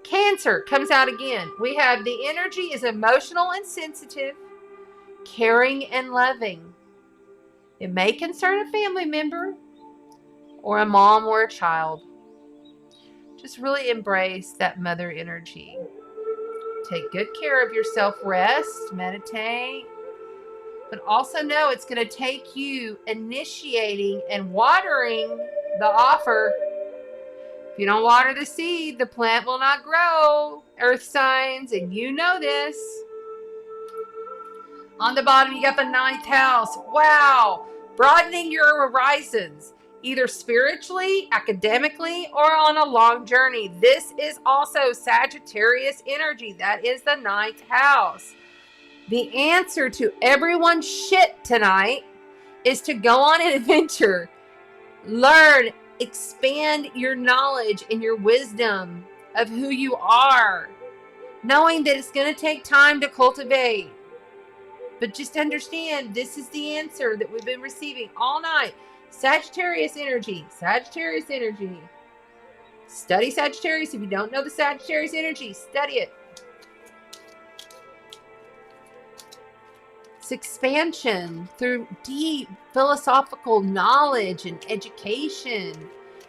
Cancer comes out again. We have the energy is emotional and sensitive, caring and loving. It may concern a family member or a mom or a child. Just really embrace that mother energy. Take good care of yourself. Rest, meditate. But also know it's going to take you initiating and watering the offer. If you don't water the seed, the plant will not grow. Earth signs, and you know this. On the bottom, you got the 9th house. Wow. Broadening your horizons, either spiritually, academically, or on a long journey. This is also Sagittarius energy. That is the 9th house. The answer to everyone's shit tonight is to go on an adventure. Learn, expand your knowledge and your wisdom of who you are. Knowing that it's going to take time to cultivate. But just understand, this is the answer that we've been receiving all night. Sagittarius energy. Sagittarius energy. Study Sagittarius. If you don't know the Sagittarius energy, study it. It's expansion through deep philosophical knowledge and education.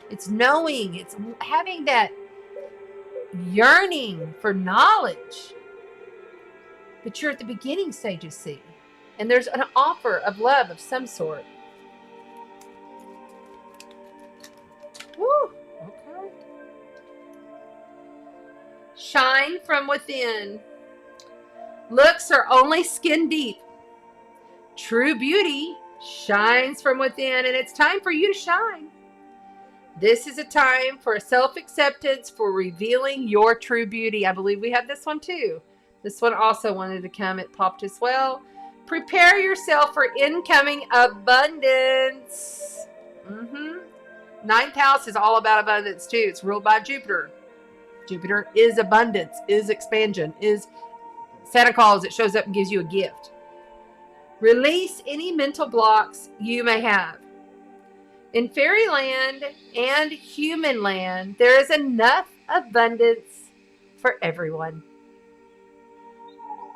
It's knowing. It's having that yearning for knowledge. But you're at the beginning stages, see. And there's an offer of love of some sort. Woo! Okay. Shine from within. Looks are only skin deep. True beauty shines from within, and it's time for you to shine. This is a time for self-acceptance, for revealing your true beauty. I believe we have this one too. This one also wanted to come. It popped as well. Prepare yourself for incoming abundance. 9th house is all about abundance too. It's ruled by Jupiter. Jupiter is abundance, is expansion, is Santa Claus that shows up and gives you a gift. Release any mental blocks you may have. In fairyland and human land, there is enough abundance for everyone.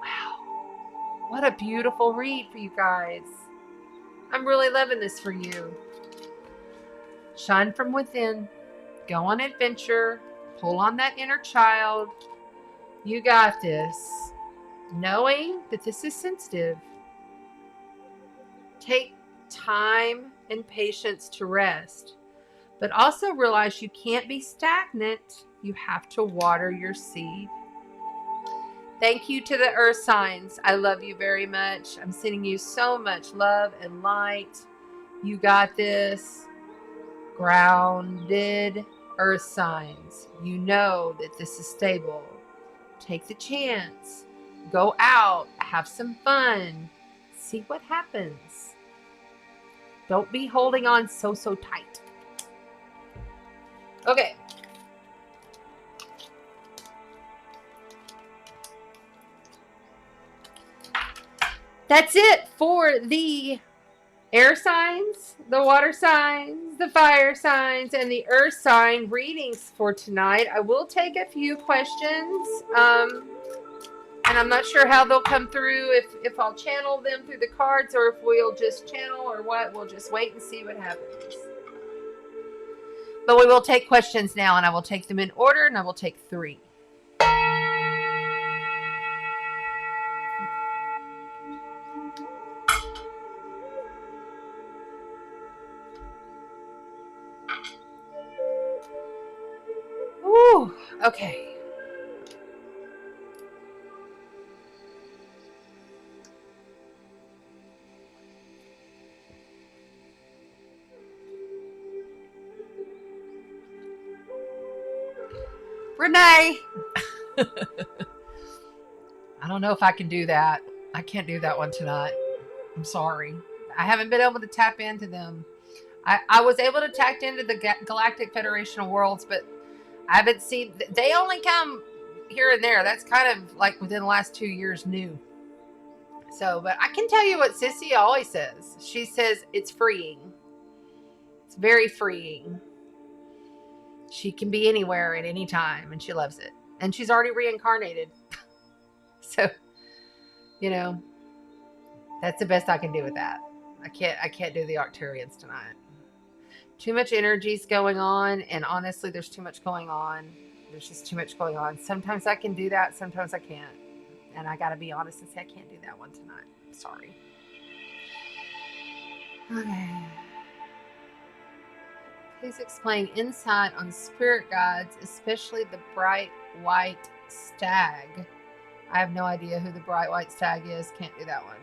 Wow. What a beautiful read for you guys. I'm really loving this for you. Shine from within. Go on adventure. Pull on that inner child. You got this. Knowing that this is sensitive. Take time and patience to rest. But also realize you can't be stagnant. You have to water your seed. Thank you to the earth signs. I love you very much. I'm sending you so much love and light. You got this. Grounded earth signs. You know that this is stable. Take the chance. Go out. Have some fun. See what happens. Don't be holding on so tight. Okay. That's it for the air signs, the water signs, the fire signs, and the earth sign readings for tonight. I will take a few questions, and I'm not sure how they'll come through, if I'll channel them through the cards or if we'll just channel or what. We'll just wait and see what happens. But we will take questions now, and I will take them in order, and I will take 3. Okay. Renee. I don't know if I can do that. I can't do that one tonight. I'm sorry. I haven't been able to tap into them. I was able to tap into the Galactic Federation of Worlds, but I haven't seen. They only come here and there. That's kind of like within the last 2 years new. So, but I can tell you what Sissy always says. She says it's freeing. It's very freeing. She can be anywhere at any time, and she loves it. And she's already reincarnated. So, you know, that's the best I can do with that. I can't do the Arcturians tonight. Too much energy's going on, and honestly, there's too much going on. There's just too much going on. Sometimes I can do that, sometimes I can't. And I gotta be honest and say I can't do that one tonight. Sorry. Okay. Please explain insight on spirit guides, especially the bright white stag. I have no idea who the bright white stag is. Can't do that one.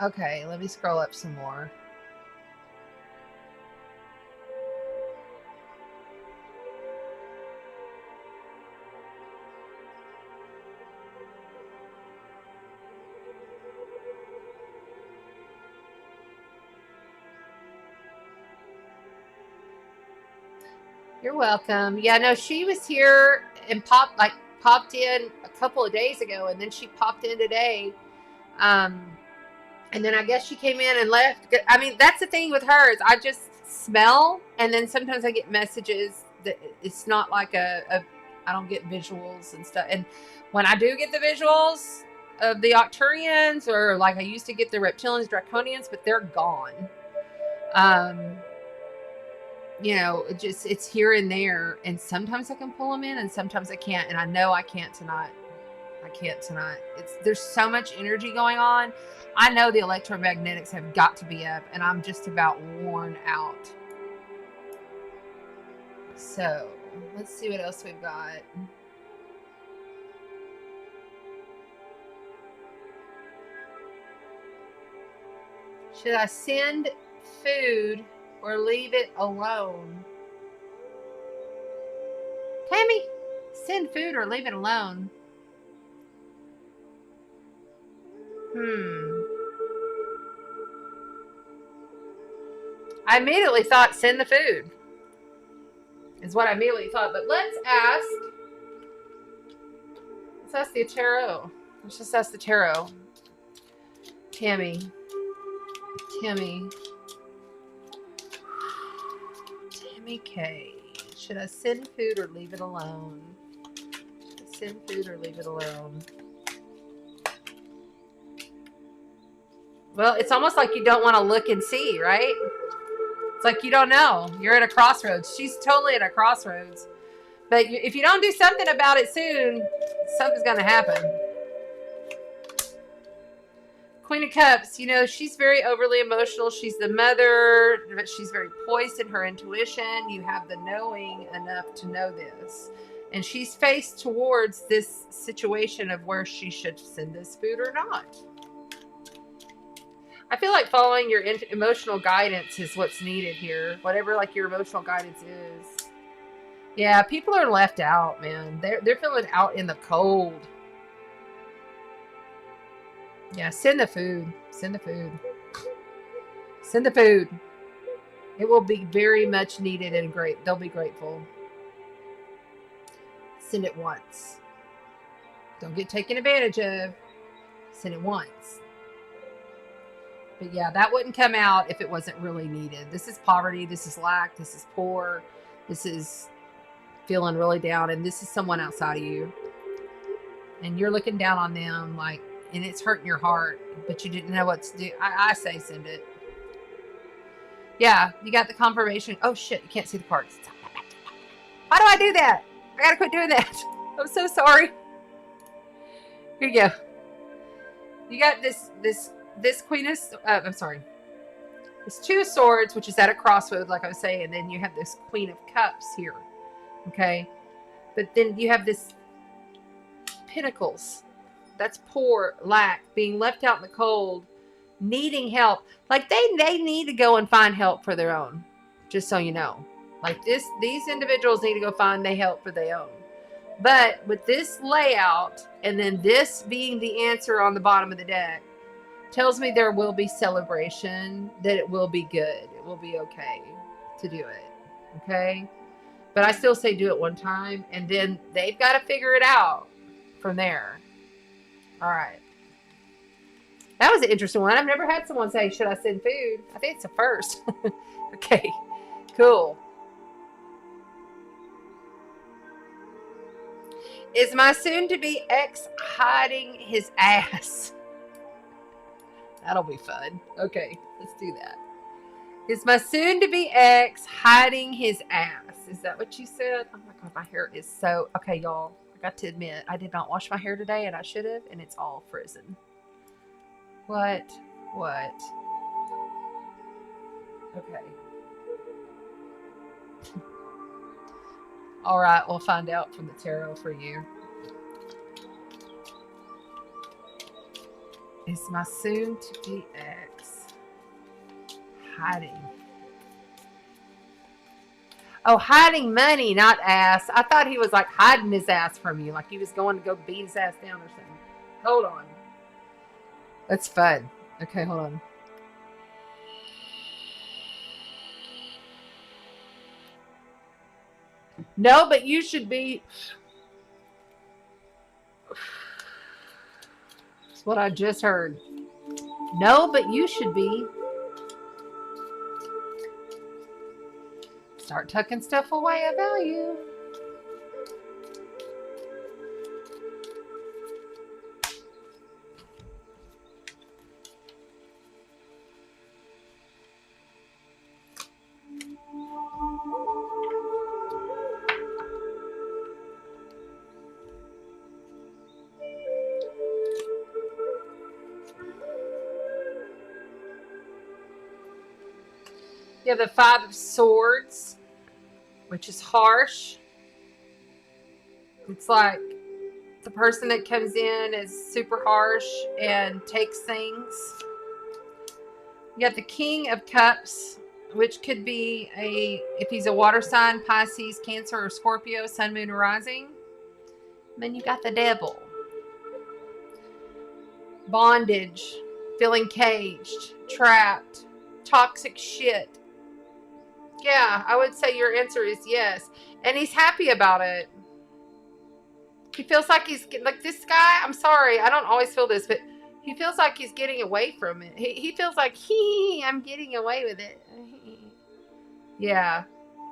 Okay, let me scroll up some more. You're welcome. Yeah, no, she was here and popped in a couple of days ago, and then she popped in today. And then I guess she came in and left. I mean, that's the thing with her is I just smell, and then sometimes I get messages that it's not like I don't get visuals and stuff. And when I do get the visuals of the Arcturians, or like I used to get the reptilians, draconians, but they're gone. You know, it's here and there, and sometimes I can pull them in, and sometimes I can't. And I know I can't tonight. I can't tonight. There's so much energy going on. I know the electromagnetics have got to be up, and I'm just about worn out. So let's see what else we've got. Should I send food or leave it alone? Tammy, send food or leave it alone. I immediately thought send the food. Is what I immediately thought. But let's ask the tarot. Let's just ask the tarot. Tammy K. Should I send food or leave it alone? Send food or leave it alone? Well, it's almost like you don't want to look and see, right? It's like you don't know. You're at a crossroads. She's totally at a crossroads. But if you don't do something about it soon, something's going to happen. Queen of Cups, you know, she's very overly emotional. She's the mother, but she's very poised in her intuition. You have the knowing enough to know this. And she's faced towards this situation of where she should send this food or not. I feel like following your emotional guidance is what's needed here. Whatever like your emotional guidance is. Yeah, people are left out, man. They're feeling out in the cold. Yeah, send the food. Send the food. Send the food. It will be very much needed and great. They'll be grateful. Send it once. Don't get taken advantage of. Send it once. But yeah, that wouldn't come out if it wasn't really needed. This is poverty. This is lack. This is poor. This is feeling really down. And this is someone outside of you. And you're looking down on them like, and it's hurting your heart, but you didn't know what to do. I say send it. Yeah, you got the confirmation. Oh shit, you can't see the cards. Why do I do that? I gotta quit doing that. I'm so sorry. Here you go. You got this Queen of, I'm sorry, this Two of Swords, which is at a crossroad, like I was saying, and then you have this Queen of Cups here, okay? But then you have this Pentacles. That's poor, lack, being left out in the cold, needing help. Like they need to go and find help for their own, just so you know. Like these individuals need to go find the help for their own. But with this layout, and then this being the answer on the bottom of the deck, tells me there will be celebration, that it will be good. It will be okay to do it. Okay? But I still say do it one time, and then they've got to figure it out from there. All right. That was an interesting one. I've never had someone say, should I send food? I think it's a first. Okay. Cool. Is my soon-to-be ex hiding his ass? That'll be fun. Okay, let's do that. Is my soon-to-be ex hiding his ass? Is that what you said? Oh my God, my hair is so... Okay, y'all, I got to admit, I did not wash my hair today, and I should have, and it's all frizzen. What? Okay. All right, we'll find out from the tarot for you. Is my soon-to-be ex hiding? Oh, hiding money, not ass. I thought he was like hiding his ass from you, like he was going to go beat his ass down or something. Hold on. That's fun. Okay, hold on. No, but you should be... That's what I just heard. No, but you should be... Start tucking stuff away of value. You have the Five of Swords, which is harsh. It's like the person that comes in is super harsh and takes things. You got the King of Cups, which could be if he's a water sign, Pisces, Cancer, or Scorpio, Sun, Moon, or Rising. And then you got the Devil. Bondage, feeling caged, trapped, toxic shit. Yeah, I would say your answer is yes. And he's happy about it. He feels like he's like this guy. I'm sorry, I don't always feel this, but he feels like he's getting away from it. He feels like I'm getting away with it. Yeah.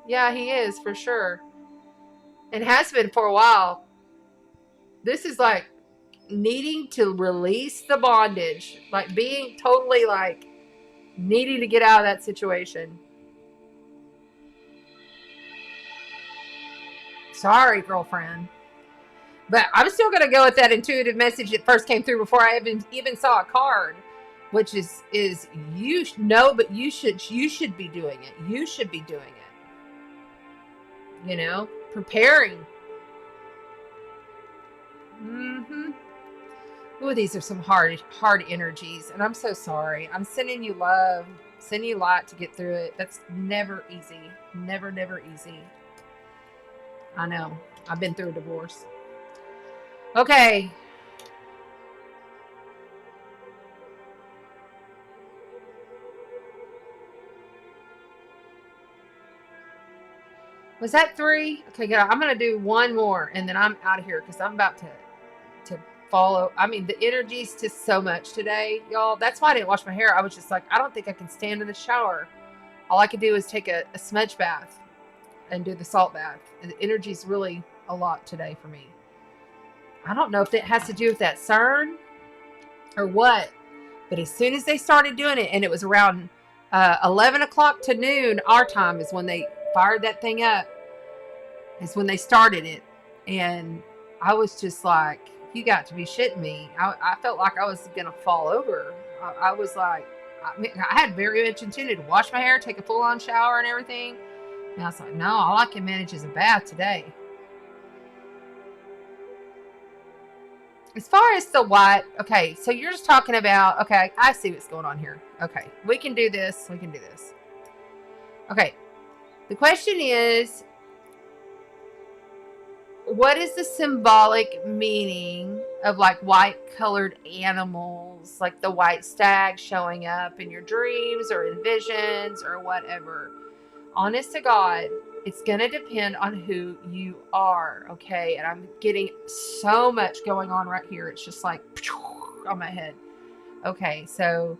Yeah, he is for sure. And has been for a while. This is like needing to release the bondage. Like being totally like needing to get out of that situation. Sorry, girlfriend. But I'm still going to go with that intuitive message that first came through before I even saw a card, which is you know, but you should be doing it. You should be doing it. You know, preparing. Ooh, these are some hard energies, and I'm so sorry. I'm sending you love, sending you light to get through it. That's never easy. Never easy. I know. I've been through a divorce. Okay. Was that 3? Okay, good. I'm going to do one more, and then I'm out of here because I'm about to follow. I mean, the energy's just so much today, y'all. That's why I didn't wash my hair. I was just like, I don't think I can stand in the shower. All I could do is take a smudge bath and do the salt bath. And the energy's really a lot today for me. I don't know if it has to do with that CERN or what, but as soon as they started doing it, and it was around 11 o'clock to noon, our time is when they fired that thing up, is when they started it. And I was just like, You got to be shitting me. I felt like I was going to fall over. I was like, I had very much intended to wash my hair, take a full-on shower and everything. And I was like, no, all I can manage is a bath today. As far as the white, okay, so you're just talking about, okay, I see what's going on here. Okay, we can do this. We can do this. Okay, the question is, what is the symbolic meaning of like white colored animals, like the white stag showing up in your dreams or in visions or whatever? Honest to God, it's going to depend on who you are, okay? And I'm getting so much going on right here. It's just like on my head. Okay, so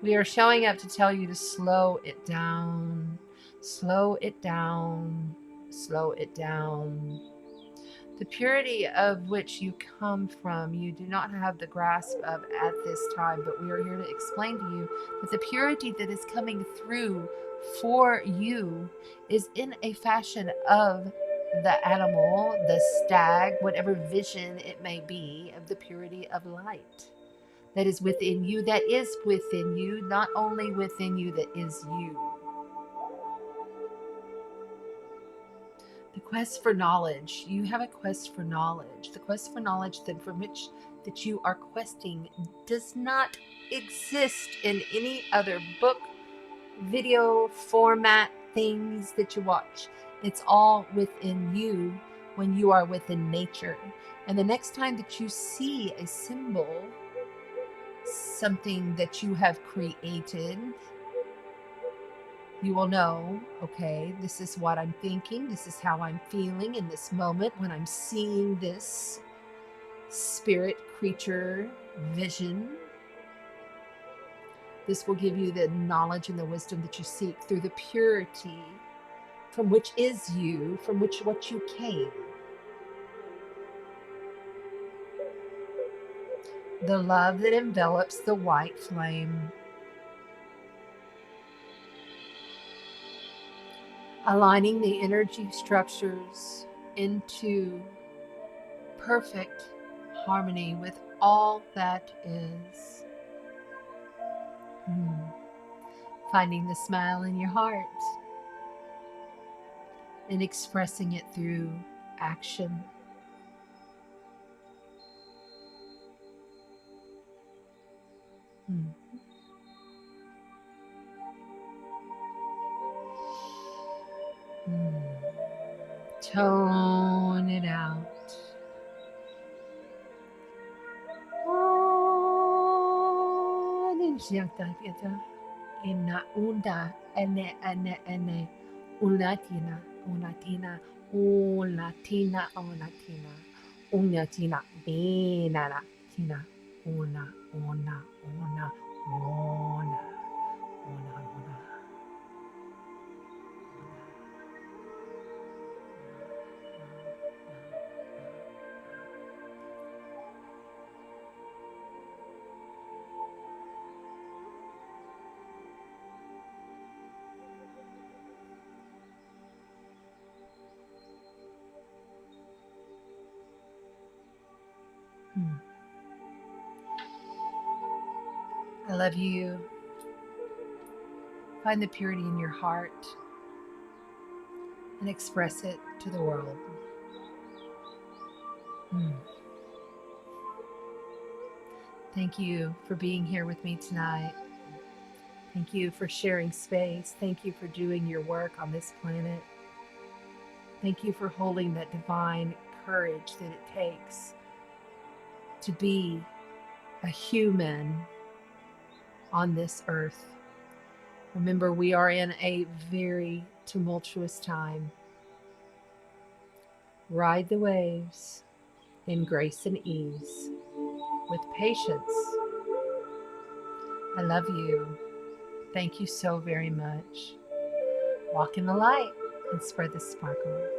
we are showing up to tell you to slow it down, slow it down, slow it down. The purity of which you come from, you do not have the grasp of at this time, but we are here to explain to you that the purity that is coming through for you is in a fashion of the animal, the stag, whatever vision it may be, of the purity of light that is within you, that is within you, not only within you, that is you. The quest for knowledge. You have a quest for knowledge. The quest for knowledge that you are questing does not exist in any other book, video, format, things that you watch. It's all within you when you are within nature. And the next time that you see a symbol, something that you have created, you will know, okay, this is what I'm thinking. This is how I'm feeling in this moment when I'm seeing this spirit creature vision. This will give you the knowledge and the wisdom that you seek through the purity from which is you, from which what you came. The love that envelops the white flame. Aligning the energy structures into perfect harmony with all that is. Finding the smile in your heart and expressing it through action. Tone it out. Ina unda ene unatina unatina benana tina una I love you. Find the purity in your heart and express it to the world. Thank you for being here with me tonight. Thank you for sharing space. Thank you for doing your work on this planet. Thank you for holding that divine courage that it takes to be a human on this earth. Remember, we are in a very tumultuous time. Ride the waves in grace and ease with patience. I love you. Thank you so very much. Walk in the light and spread the sparkle.